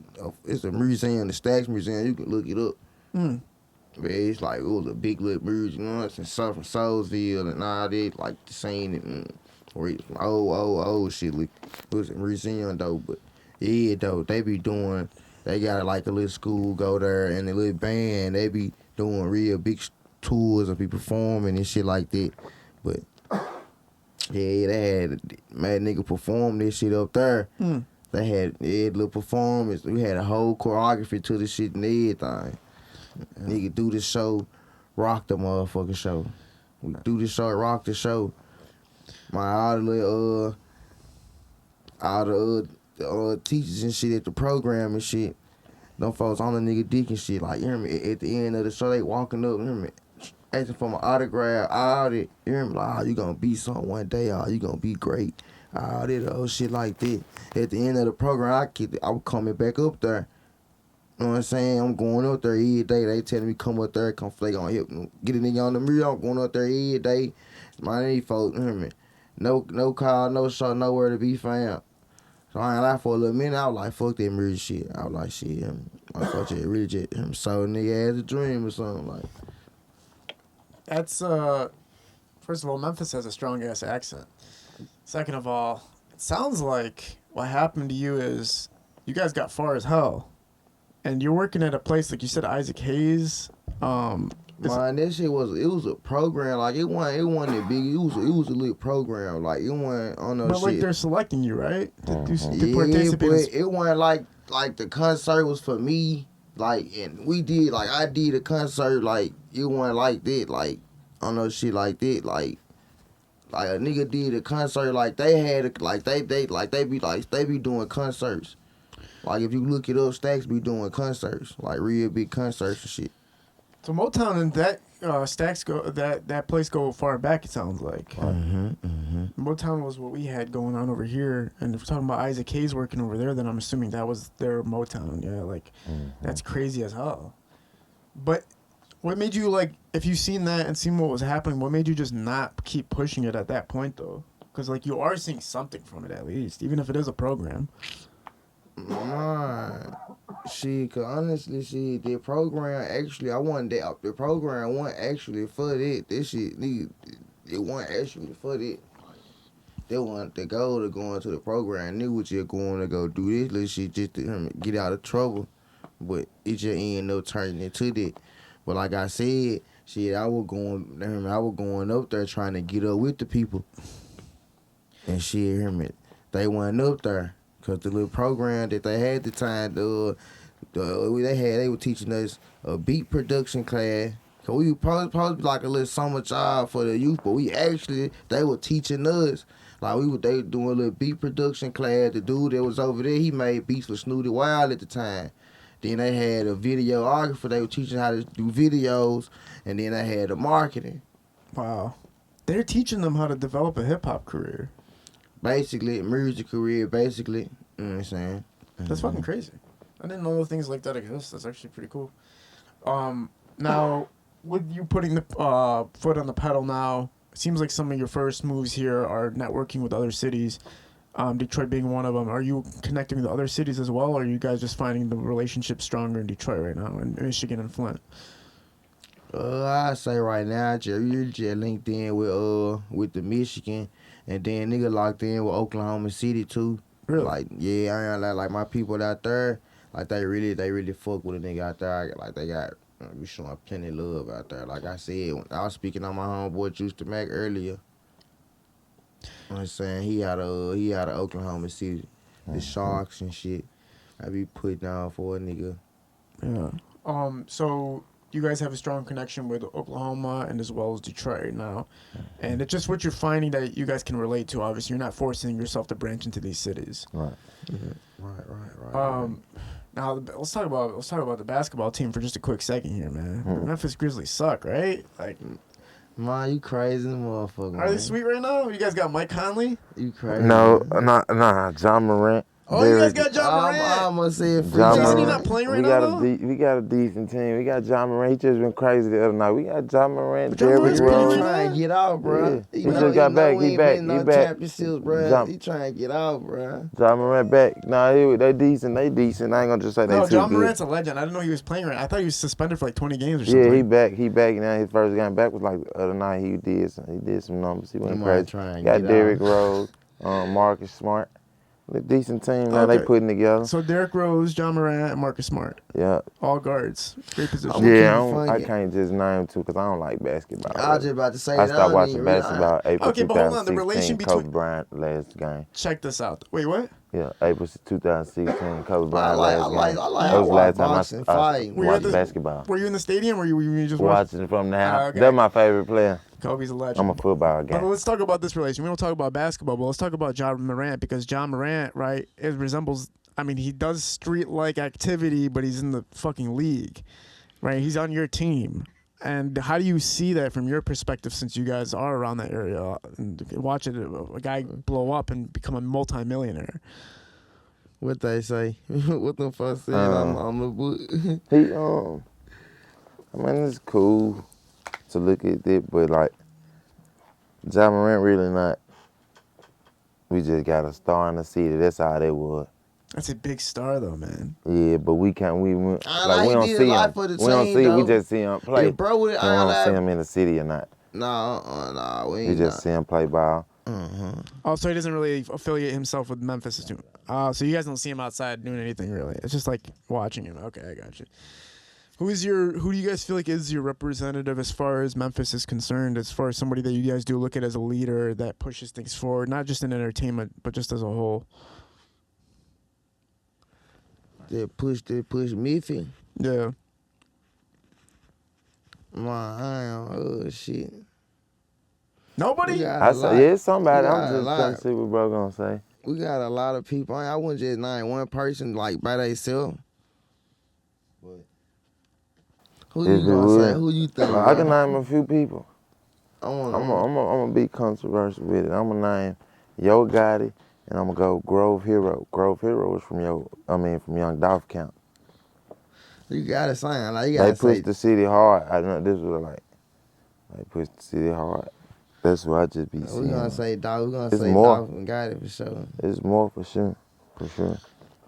museum, the Stacks Museum. You can look it up. But it's like, it was a big little museum, you know, it's in from Soulsville and all that, like the scene and old shit. It was a museum though, but yeah though, they got like a little school go there and a little band. They be doing real big tours and be performing and shit like that. But yeah, they had mad nigga perform this shit up there. They had little performance. We had a whole choreography to the shit and everything. Nigga do the show, rock the motherfucking show. We do the show, rock the show. All the teachers and shit at the program and shit. Them folks on the nigga dick and shit. Like, you hear me? At the end of the show, they walking up, you hear me? Asking for my autograph, all that. You hear me? Like, oh, you gonna be something one day, oh, you gonna be great. All that old shit like that. At the end of the program, I'm coming back up there. You know what I'm saying? I'm going up there every day. They telling me come up there, they gonna help me. Get a nigga on the mirror. I'm going up there every day. My name folks, you hear me? No call, no show, nowhere to be found. So I ain't lie, for a little minute, I was like, fuck that music shit. I was like, shit, I fuck that really just so nigga had a dream or something like. That's first of all, Memphis has a strong ass accent. Second of all, it sounds like what happened to you is you guys got far as hell, and you're working at a place like you said, Isaac Hayes. Man, that shit was a program. Like it wasn't that big. It was a little program. Like it wasn't on no but shit. like they're selecting you, right? To Yeah, participate. but it wasn't like the concert was for me. Like, and we did, like, I did a concert, like, it wasn't like that, like, on no shit like that, like a nigga did a concert, like, they had, like, they be doing concerts. Like, if you look it up, Stacks be doing concerts, like, real big concerts and shit. So Motown and that Stacks that place go far back. It sounds like. Motown was what we had going on over here, and if we're talking about Isaac Hayes working over there, then I'm assuming that was their Motown. Yeah, like that's crazy as hell. But what made you like? If you seen that and seen what was happening, what made you just not keep pushing it at that point though? Because like you are seeing something from it at least, even if it is a program. Cause honestly, the program actually, the program wasn't actually for that. This shit, it wasn't actually for that. They want the goal to go into the program. They was just going to go do this little shit just to get out of trouble. But it just ended up turning into that. But like I said, shit, I was going up there trying to get up with the people. And shit, they went up there. Cause the little program that they had at the time, they were teaching us a beat production class. Cause we were supposed to be like a little summer job for the youth, but they were teaching us. Like they were doing a little beat production class. The dude that was over there, he made beats for Snooty Wild at the time. Then they had a videographer. They were teaching how to do videos, and then they had the marketing. Wow, they're teaching them how to develop a hip hop career. Basically, music career, basically. You know what I'm saying? That's fucking crazy. I didn't know things like that exist. That's actually pretty cool. Now, with you putting the foot on the pedal now, it seems like some of your first moves here are networking with other cities, Detroit being one of them. Are you connecting with other cities as well, or are you guys just finding the relationship stronger in Detroit right now, in Michigan and Flint? I say right now, you're just linked in with the Michigan, and then nigga locked in with Oklahoma City too. Really? Like, yeah, I ain't like my people out there, like they really fuck with a nigga out there. Like they got we showing plenty of love out there. Like I said, I was speaking on my homeboy Juice to Mac earlier. I'm saying he out of Oklahoma City, the Sharks and shit. I be putting down for a nigga. Yeah. So you guys have a strong connection with Oklahoma and as well as Detroit now. And it's just what you're finding that you guys can relate to. Obviously, you're not forcing yourself to branch into these cities. Right. Right. Now let's talk about the basketball team for just a quick second here, man. The Memphis Grizzlies suck, right? Like, man, you crazy motherfucker. Are they sweet right now? You guys got Mike Conley? You crazy? No, nah. John Morant. Oh, you guys got John Morant. I'm gonna say it free. Jason, he not playing right now, We got a decent team. We got John Morant. He just been crazy the other night. We got John Morant, John Morant's Derrick playing Rose. He trying to get out, bro. Yeah. He just got back. He back. Championships, bro. He trying to get out, bro. John Morant back. Nah, they decent. They decent. I ain't gonna just say they too No, John good. Morant's a legend. I didn't know he was playing right. I thought he was suspended for like 20 games or something. Yeah, he back. He back. Now his first game back was like the other night. He did some numbers. He went crazy. Got Derrick Rose, Marcus Smart. A decent team now they putting together. So Derrick Rose, John Morant, and Marcus Smart. Yeah. All guards. Great position. I can't just name two because I don't like basketball. I was just about to say I stopped watching basketball April Okay, but hold on, the 2016, relation between Kobe Bryant last game. Check this out. Wait, what? Yeah, April 2016, Kobe I Bryant like last game. I That was the last time boxing I fight. Were you at watched the- basketball. Were you in the stadium or were you just watching? Watching from the house. okay. That's my favorite player. Kobe's a legend. I'm a football guy. But let's talk about this relation. We don't talk about basketball, but let's talk about John Morant because John Morant, right, it resembles. I mean, he does street-like activity, but he's in the fucking league, right? He's on your team. And how do you see that from your perspective since you guys are around that area and watching a guy blow up and become a multimillionaire? What they say? What the fuck said on the book? He I mean, it's cool to look at it, but like John Morant really not. We just got a star in the city. That's all that was. That's a big star, though, man. Yeah, but we can't. We Nah, like we he don't did see a lot him. for the We don't team, see. We though. just see him play. Yeah, bro, we We don't see him in the city or not. Nah, we We ain't. just see him play ball. Oh, so he doesn't really affiliate himself with Memphis too. So you guys don't see him outside doing anything really. It's just like watching him. Okay, I got you. Who do you guys feel like is your representative as far as Memphis is concerned? As far as somebody that you guys do look at as a leader that pushes things forward, not just in entertainment, but just as a whole. They push Memphis. Yeah. Oh shit. Nobody. We got I a say, lot. yeah, it's somebody. We got I'm a just lot. trying to see what bro gonna say. We got a lot of people. I wouldn't just name one person like by themselves. But who If you it gonna say? would, Who you think? I can name a few people. I'm I'm gonna be controversial with it. I'm gonna name Yo Gotti, and I'm gonna go Grove Hero. Grove Hero is from Young Dolph Count. You gotta sign. Like you They gotta say. pushed the city hard. I know this was like they pushed the city hard. That's what I just be We seeing. gonna say dog. We gonna It's say more. dog and got it for sure. It's more for sure. For sure.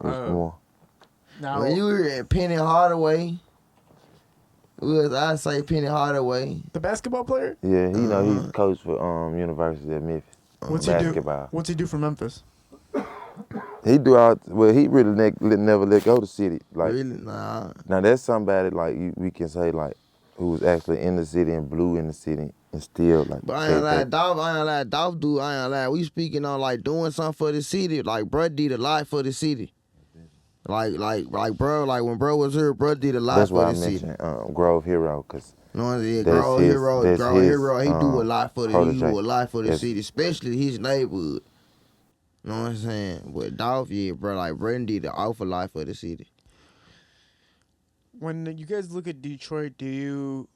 It's more. Now, When you were at Penny Hardaway, I say Penny Hardaway. the basketball player. Yeah, he's the coach for University of Memphis. What's he do? Basketball. What's he do for Memphis? He really never let go of the city. Like Really? Nah. now that's somebody like we can say like who was actually in the city and blew in the city and still like. But I ain't like Dolph do. I ain't like we speaking on like doing something for the city. Like bro did a lot for the city. Like bro, like when bro was here, bro did a lot That's for why I the city. mentioned Grove Hero because You know what I'm saying? That's Grove his- Hero, that's Grove his, Hero, he do a lot for the protege. city, especially his neighborhood. You know what I'm saying? But Dolph, yeah, bro, like Brendan did an awful lot for the city. When you guys look at Detroit, do you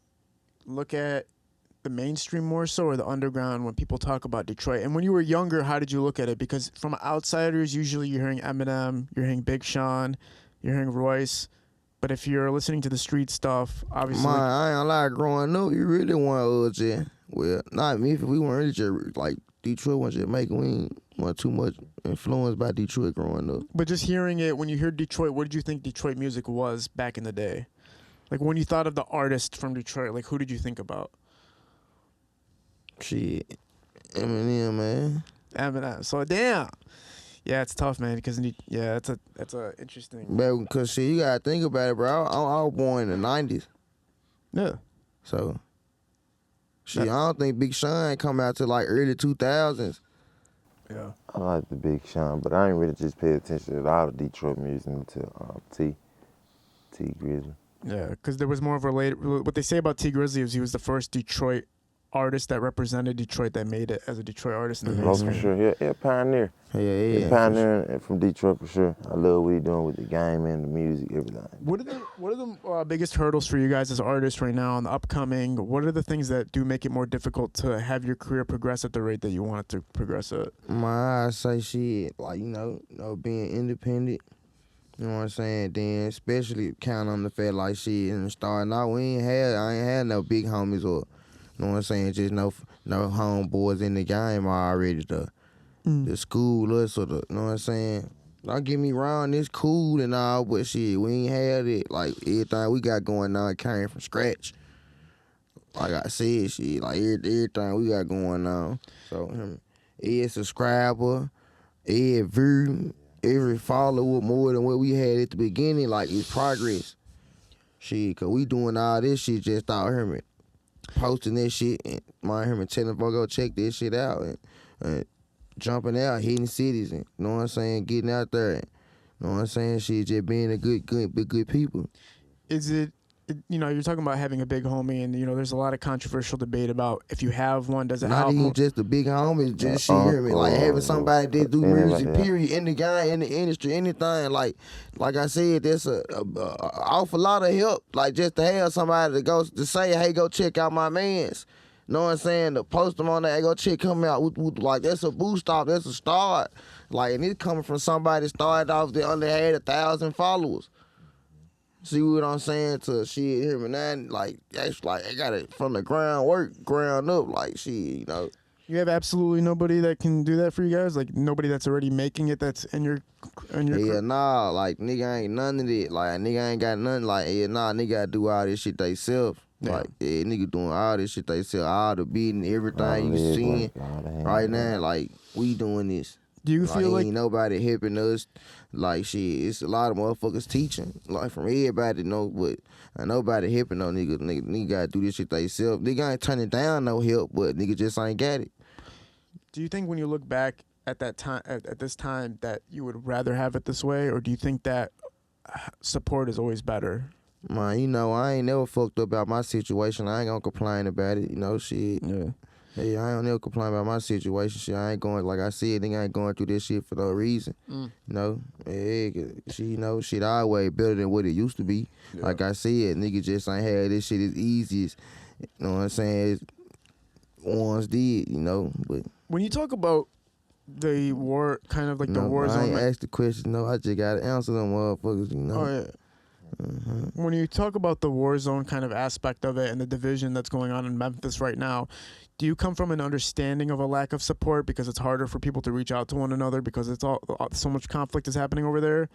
look at the mainstream more so or the underground when people talk about Detroit? And when you were younger, how did you look at it? Because from outsiders, usually you're hearing Eminem, you're hearing Big Sean, you're hearing Royce. But if you're listening to the street stuff, obviously. Man, I ain't like growing up, you really want to well, not me, if we weren't really just like Detroit wasn't just making, we ain't want too much influenced by Detroit growing up. But just hearing it, when you hear Detroit, what did you think Detroit music was back in the day? Like when you thought of the artist from Detroit, like who did you think about? Shit, Eminem, man. Eminem. So damn. Yeah, it's tough, man. Because that's a interesting. But cause shit, you gotta think about it, bro. I was born in the '90s, Yeah. so shit, I don't think Big Sean come out till like early 2000s. Yeah. I like the Big Sean, but I ain't really just pay attention to all the Detroit music until T Grizzly. Yeah, because there was more of a what they say about T Grizzly is he was the first Detroit artist that represented Detroit that made it as a Detroit artist in the Oh, mainstream. for sure. Yeah, pioneer. Yeah. He's pioneering from Detroit for sure. I love what he's doing with the game and the music, everything. What are the biggest hurdles for you guys as artists right now and the upcoming? What are the things that do make it more difficult to have your career progress at the rate that you want it to progress at? I say shit, like, you know, being independent. You know what I'm saying? Then especially count on the fact like shit in the start. Now I ain't had no big homies or you know what I'm saying, just no homeboys in the game already the school us or the you know what I'm saying? Don't get me wrong, it's cool and all, but shit, we ain't had it. Like everything we got going on came from scratch. Like I said, shit, like everything we got going on. So every subscriber, every view, every follower more than what we had at the beginning, like it's progress. Shit, cause we doing all this shit just out here, posting this shit and telling folks go check this shit out and jumping out, hitting cities, and you know what I'm saying, getting out there, and, you know what I'm saying, shit, just being a good people. Is it, you know, you're talking about having a big homie, and you know, there's a lot of controversial debate about if you have one, does it Not help? even just the big homies, just shit, hear me, like having somebody that do music, period, in the guy, in the industry, anything, like I said, there's a awful lot of help, like just to have somebody to go to say, hey, go check out my mans. You know what I'm saying? To post them on there, hey, go check him out. Like, that's a boost off, that's a start. Like, and it's coming from somebody that started off that only had 1,000 followers. See what I'm saying? To shit, hear me now, like, that's like, I got it from the ground up, like, shit, you know. You have absolutely nobody that can do that for you guys? Like, nobody that's already making it that's in your Yeah, nah, like, nigga ain't none of it. Like, nigga ain't got nothing. Like, yeah, nah, nigga gotta do all this shit they self. Yeah. Like, yeah, nigga doing all this shit they sell, all the beating, everything you seeing right now. Like, we doing this. Do you feel like ain't nobody helping us? Like, shit, it's a lot of motherfuckers teaching. Like, from everybody know, but nobody helping no nigga. Nigga gotta do this shit they self. Nigga ain't turning down no help, but nigga just ain't got it. do you think when you look back at that time, at this time, that you would rather have it this way, or do you think that support is always better? Man, you know, I ain't never fucked up about my situation. I ain't gonna complain about it, you know, shit. Yeah. Hey, I ain't never complain about my situation. Shit, I ain't going, like I said, nigga ain't going through this shit for no reason. You know, yeah, shit, you know, shit always better than what it used to be. Yeah. Like I said, nigga just ain't had this shit as easy as, you know what I'm saying, as ones did, you know, but. When you talk about the war, kind of like the war I zone. ain't asked the question, no, I just gotta answer them motherfuckers, you know. Oh, yeah. When you talk about the war zone kind of aspect of it and the division that's going on in Memphis right now, do you come from an understanding of a lack of support because it's harder for people to reach out to one another because it's all so much conflict is happening over there?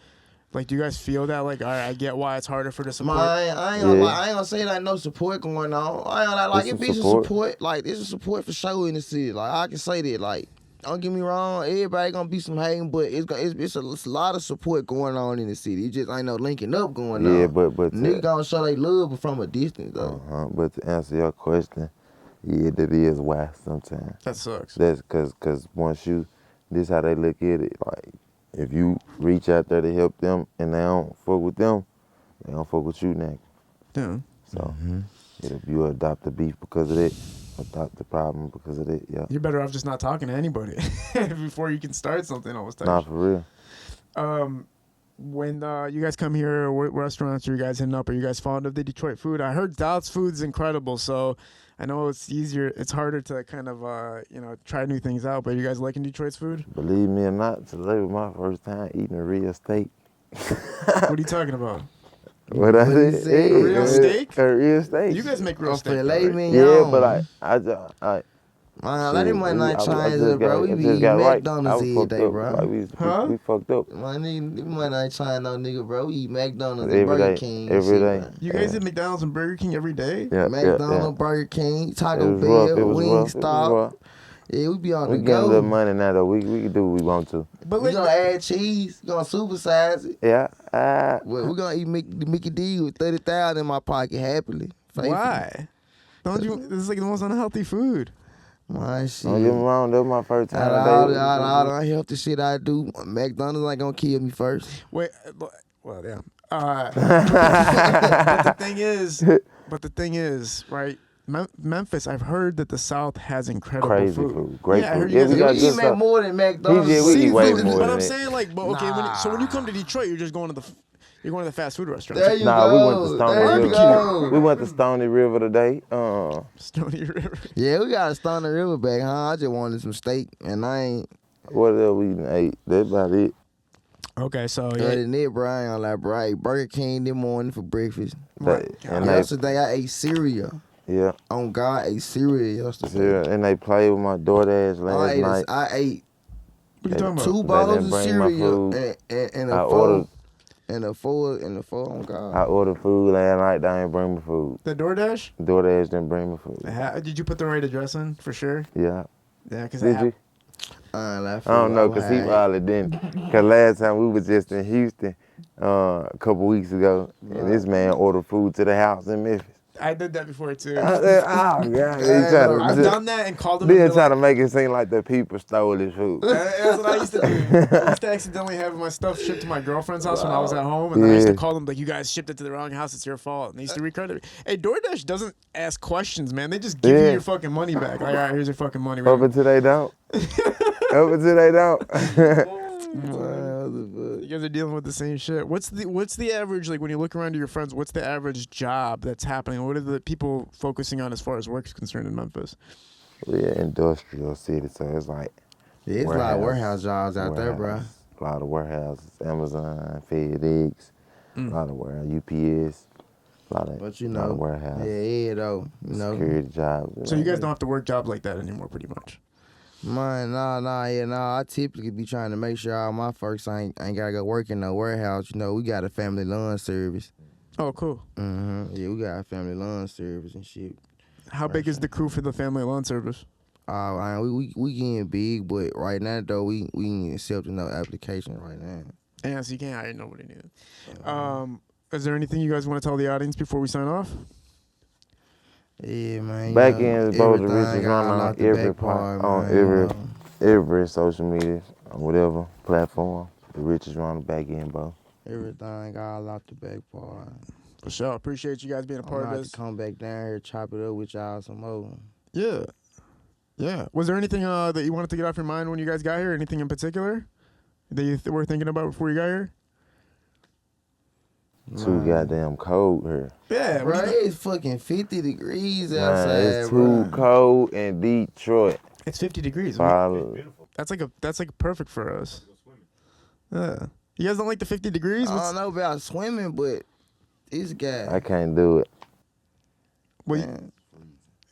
Like, do you guys feel that? Like, all right, I get why it's harder for the support. I ain't gonna say like no support going on. I ain't like it be some support. Like, there's a support for sure in the city. Like, I can say that. Like, don't get me wrong, everybody gonna be some hating, but it's a lot of support going on in the city. It just ain't no linking up going on. Yeah, but nigga gonna show they love, but from a distance though. But to answer your question, yeah, that is why sometimes. That sucks. That's cause once you, this how they look at it. Like, if you reach out there to help them and they don't fuck with them, they don't fuck with you next. Yeah. So if you adopt the beef because of it, adopt the problem because of it, yeah. You're better off just not talking to anybody before you can start something. Almost. Nah, for real. When you guys come here, what restaurants are you guys hitting up? Are you guys fond of the Detroit food? I heard Dallas food's incredible, so I know it's harder to kind of, try new things out, but are you guys liking Detroit's food? Believe me or not, today was my first time eating a real steak. What are you talking about? What I said? say? A real steak? A real steak. You guys make real steak, Filet right? mignon. Yeah, but I Man, let him not change it, bro. We be just eating got right. McDonald's every day, bro. Like we fucked up. Man, nigga, might not trying no nigga, bro. We eat McDonald's Every and Burger day, King. every shit, day. man. You guys eat McDonald's and Burger King every day? Yeah, McDonald's, Burger King, Taco It was rough. Bell, It was rough. Wingstop. Yeah, we be on We the get a little go. money now though. We can do what we want to. But We like, gonna add cheese. We gonna supersize it. Yeah. We gonna eat Mickey D with 30,000 in my pocket happily. Faithfully. why? Don't you? This is like the most unhealthy food. My shit. Don't get me wrong. That was my first time. Out of all the unhealthy shit I do, McDonald's ain't gonna kill me first. Wait, well, yeah. But the thing is, right? Memphis, I've heard that the South has incredible Crazy food. food. Great Yeah, I food. heard you Yeah, guys we got We good eat stuff. more than McDonald's. Yeah, we eat way more But than I'm that. saying, like, but okay, so when you come to Detroit, you're just going to the fast food restaurants. There you Nah, go. we went to Stony There you River. go. We went to Stony River today. Stony River. Yeah, we got to Stony River back, huh? I just wanted some steak, and I ain't. What else we done ate? That's about it. Okay, so Other than that, bro, I ain't gonna lie, bro. I ate Burger King this morning for breakfast. And Yesterday, I ate cereal. yeah. On God, I ate cereal yesterday. Yeah, and they played with my DoorDash last night. I ate what are you talking about? 2 bowls of bring my cereal food. and I a ordered- four. And a four on God. I ordered food last night. They ain't bring me food. The DoorDash? DoorDash didn't bring me food. Did you put the right address in for sure? Yeah. Yeah, because Did you? I I don't know, cause he probably didn't. Cause last time we was just in Houston, a couple weeks ago, and this man ordered food to the house in Memphis. I did that before too. Oh God! I've done that and called them. Then try to make it seem like the people stole his food. That's what I used to do. I used to accidentally have my stuff shipped to my girlfriend's house when I was at home, and then I used to call them like, "You guys shipped it to the wrong house. It's your fault." And they used to recredit me. Hey, DoorDash doesn't ask questions, man. They just give you your fucking money back. Like, all right, here's your fucking money. Up until they don't. Up until they don't. You guys are dealing with the same shit. What's the average, like when you look around to your friends, what's the average job that's happening? What are the people focusing on as far as work is concerned in Memphis? We're an industrial city, so it's like It's a lot of warehouse jobs out there, bro. A lot of warehouses, Amazon, FedEx, a lot of warehouse, UPS, a lot of, But you lot know, of warehouse, yeah, though, you know. security jobs. So you guys don't have to work jobs like that anymore, pretty much. Man, I typically be trying to make sure all my folks ain't gotta go work in no warehouse. You know, we got a family lawn service. Oh, cool. Yeah, we got a family lawn service and shit. How big is the crew for the family lawn service? We getting big, but right now though we ain't accepting no application right now. Yeah, so you can't hire nobody neither. Is there anything you guys want to tell the audience before we sign off? Yeah, man. BaccEndz, both the everything richest got run out on the every back part, on man, you every social media, on whatever platform. The richest run on BaccEndz, bro. Everything got out the back part. For sure. Appreciate you guys being a part of this. To come back down here, chop it up with y'all some more. Yeah. Yeah. Was there anything that you wanted to get off your mind when you guys got here? Anything in particular that you were thinking about before you got here? Too goddamn cold here. Yeah, Bro, it's fucking 50 degrees Man, outside, it's bro. too cold in Detroit. It's 50 degrees. Beautiful. That's like perfect for us. Yeah. You guys don't like the 50 degrees? I don't know about swimming, but this guy. I can't do it. Wait, man.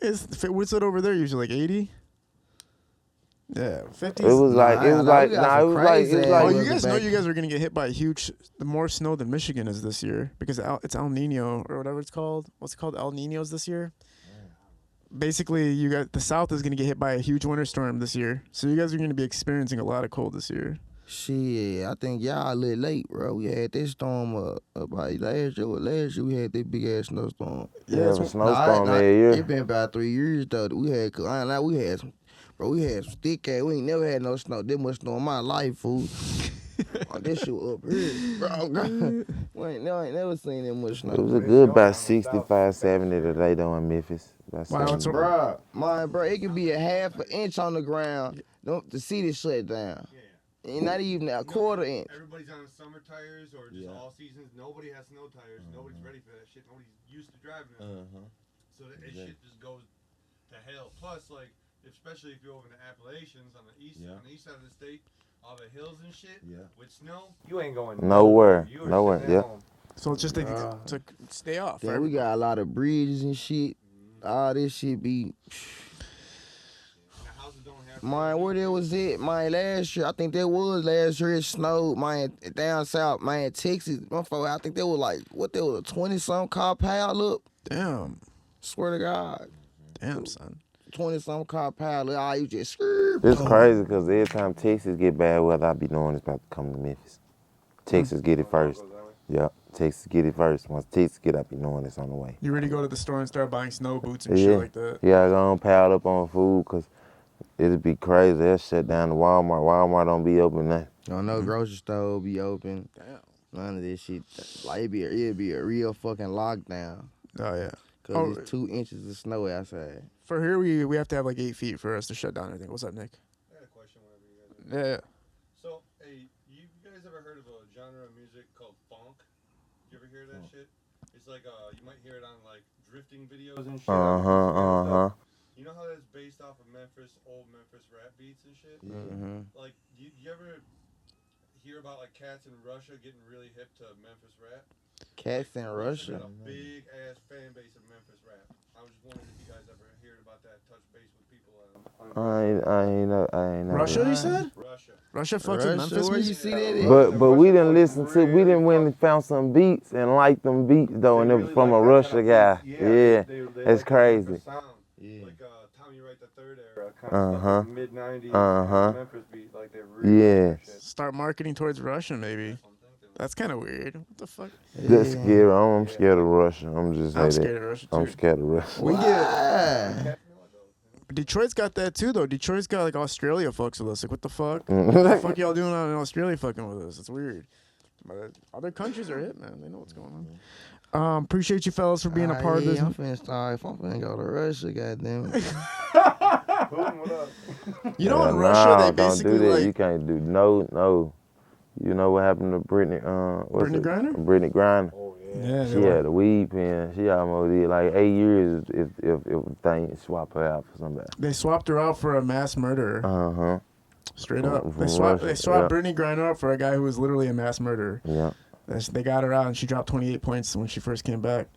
what's it over there usually, like 80? Yeah, 50. It was like we got some crazy ass Oh, weather you guys know back you guys are gonna get hit by more snow than Michigan is this year because it's El Nino or whatever it's called. What's it called? El Ninos this year. Basically, the South is gonna get hit by a huge winter storm this year, so you guys are gonna be experiencing a lot of cold this year. Shit, I think y'all a little late, bro. We had this storm about last year. Last year we had this big ass snowstorm. Yeah, it's a snowstorm every year. It been about 3 years though. We had some. Bro, we had some thick ass. We ain't never had no snow. This much snow in my life, fool. Oh, this shit up here, bro. We ain't never seen that much snow. It was a good about 65, 70 today though in Memphis. Wow, it's Bro, it could be a half an inch on the ground. The city shut down. And not even a quarter inch. Everybody's on summer tires or just all seasons. Nobody has snow tires. Nobody's ready for that shit. Nobody's used to driving it. So that shit just goes to hell. Plus, like, especially if you're over in the Appalachians on the east side of the state, all the hills and shit with snow, you ain't going nowhere. You are Nowhere. sitting at home. So it's just to stay off. Yeah, Right? we got a lot of bridges and shit. All this shit be. The houses don't have. Man, where that was it? Man, last year, I think that was last year. It snowed, man, down south, man, Texas. Motherfucker, I think there was like, there was a 20-something car pile up. Damn. Swear to God. Damn, son. 20-something car pile up. You just scream. It's crazy because every time Texas get bad weather, I be knowing it's about to come to Memphis. Texas get it first. Yep, Texas get it first. Once Texas get, I be knowing it's on the way. You ready to go to the store and start buying snow boots and shit like that? Yeah, I go and pile up on food because it'll be crazy. They'll shut down the Walmart. Walmart don't be open now. Don't know grocery store be open. Damn. None of this shit. Like, it'd be a real fucking lockdown. Oh, yeah. Because it's 2 inches of snow outside. For here, we have to have like 8 feet for us to shut down everything. What's up, Nick? I got a question whenever you guys are. Yeah. So, hey, you guys ever heard of a genre of music called funk? You ever hear that shit? It's like, you might hear it on like drifting videos and shit. You know how that's based off of old Memphis rap beats and shit? Mm-hmm. Like, you ever hear about like cats in Russia getting really hip to Memphis rap? Cats in Russia? A big ass fan base of Memphis rap. I was just wondering if you guys ever heard about that, touch base with people I ain't know. Russia, you said? Russia. Russia fucks with Memphis where you music? see that at? But we didn't listen to. We didn't went and found some beats and liked them beats though, and it was from a Russia guy. Yeah, it's crazy. Yeah. Like Tommy Wright the Third era, kind of stuff, mid '90s Memphis beat, like they really. Yeah. Start marketing towards Russia, maybe. That's what I'm thinking, That's kind of weird. What the fuck? That's scary. I'm scared of Russia. I'm just I'm saying scared of Russia too. I'm scared of Russia. We get Why? Detroit's got that too though. Detroit's got like Australia fucks with us. Like what the fuck? What the fuck y'all doing out in Australia fucking with us? It's weird. But other countries are hit, man. They know what's going on. Appreciate you fellas for being a part of this. I'm finna start. If I'm finna go to Russia, goddamn it. You know, in Russia they don't basically do that. like You can't do no. You know what happened to Brittany? Brittany Griner? Brittany Griner. Yeah, She had a weed pen. She almost did like 8 years if things swap her out for somebody. they swapped her out for a mass murderer. Straight up. From They swapped Russia, Brittany Griner out for a guy who was literally a mass murderer. Yeah. They got her out and she dropped 28 points when she first came back.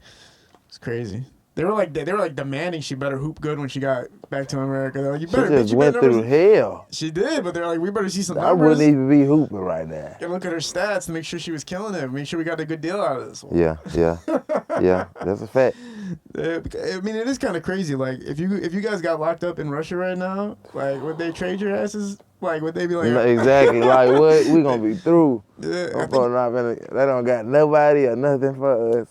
It's crazy. They were like demanding she better hoop good when she got back to America. They're like, you She better. just went through hell. She did, but they're like, we better see some I numbers. wouldn't even be hooping right now. And look at her stats to make sure she was killing it. Make sure we got a good deal out of this one. Yeah. That's a fact. I mean, it is kind of crazy. Like, if you guys got locked up in Russia right now, like, would they trade your asses? Like, would they be like, No, exactly. Like what? We gonna be through. I think- They don't got nobody or nothing for us.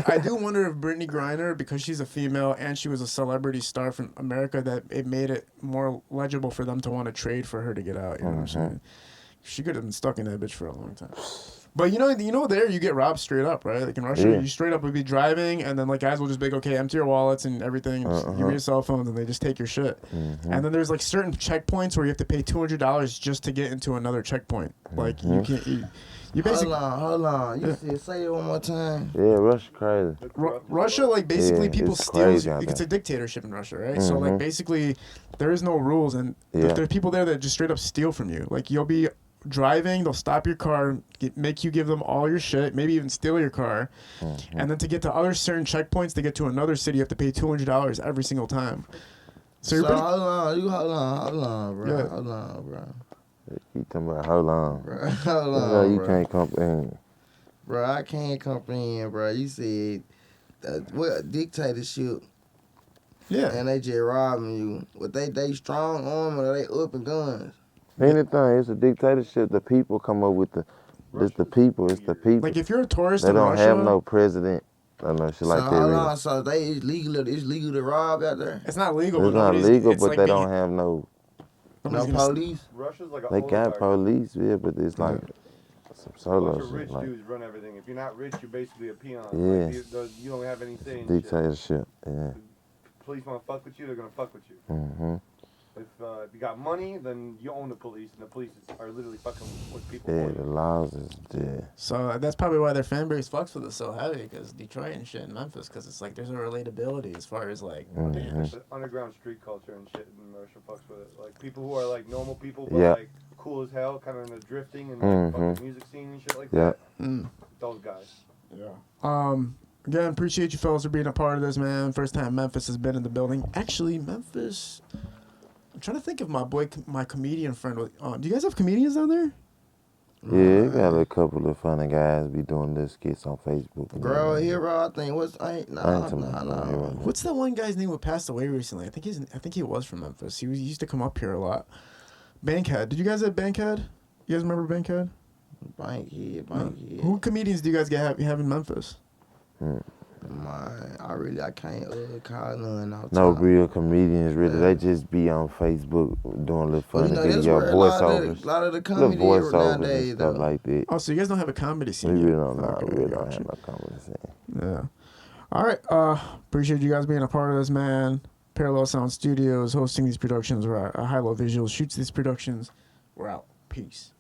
I do wonder if Brittany Griner, because she's a female and she was a celebrity star from America, that it made it more legible for them to want to trade for her to get out. You know what I'm saying? She could have been stuck in that bitch for a long time. But you know, there you get robbed straight up, right? Like in Russia, Yeah. you straight up would be driving, and then like guys will just be like, okay, empty your wallets and everything, just give me your cell phones, and they just take your shit. And then there's like certain checkpoints where you have to pay $200 just to get into another checkpoint. Like you can't. You basically Hold on. You said say it one more time. Yeah, Russia crazy. Russia, like basically Yeah, people it's steal. crazy out It's there. a dictatorship in Russia, right? So like basically, there is no rules, and there are people there that just straight up steal from you. Like you'll be driving, they'll stop your car, make you give them all your shit, maybe even steal your car, and then to get to other certain checkpoints, to get to another city, you have to pay $200 every single time. So you're hold on, bro. Yeah. Hold on, bro. You talking about hold on. Bro, hold No, on, you bro. can't comprehend. Bro, I can't comprehend, bro. You said what dictatorship, yeah. and they just robbing you. What they strong arm or they up in guns? Anything, it's a dictatorship. The people come up with it's the people. Like if you're a tourist They in don't Russia, have no president or no shit like So that. hold Really. on, so it's legal to rob out there? it's not legal. It's but not nobody's- legal, it's but like they being- don't have no. No nobody's gonna- police? Russia's like a They got police, yeah, but it's like some A solo bunch of rich shit. Like dudes run everything. If you're not rich, you're basically a peon. Yeah. Like, you don't have any say in shit. dictatorship. Yeah. Police want to fuck with you, they're gonna fuck with you. Mhm. If you got money, then you own the police, and the police are literally fucking with people. Yeah, for the you. laws is yeah. So that's probably why their fan base fucks with us so heavy, because Detroit and shit and Memphis, because it's like there's a relatability as far as like, damn, The underground street culture and shit in Russia fucks with it. Like people who are like normal people, but Yeah. like cool as hell, kind of in the drifting and fucking music scene and shit like Yeah. that. Those guys. Again, appreciate you fellas for being a part of this, man. First time Memphis has been in the building. Actually, Memphis. I'm trying to think of my comedian friend. Do you guys have comedians down there? Yeah, you got a couple of funny guys be doing little skits on Facebook. and Girl everything. Hero, I think I ain't talking about Girl Hero. What's that one guy's name who passed away recently? I think he was from Memphis. He used to come up here a lot. Bankhead. Did you guys have Bankhead? You guys remember Bankhead? Bankhead. Who comedians do you guys have in Memphis? I can't call none out. No real comedians, really. They just be on Facebook doing little Well, funny you know, that's video where voiceovers. a lot of the Little comedy voiceovers nowadays, and stuff though. like that. Oh, so you guys don't have a comedy scene We yet? really don't know. Okay, We really don't gotcha. have no comedy scene. Yeah. All right. Appreciate you guys being a part of this, man. Parallel Sound Studios hosting these productions. We're at High Low Visuals shoots these productions. We're out. Peace.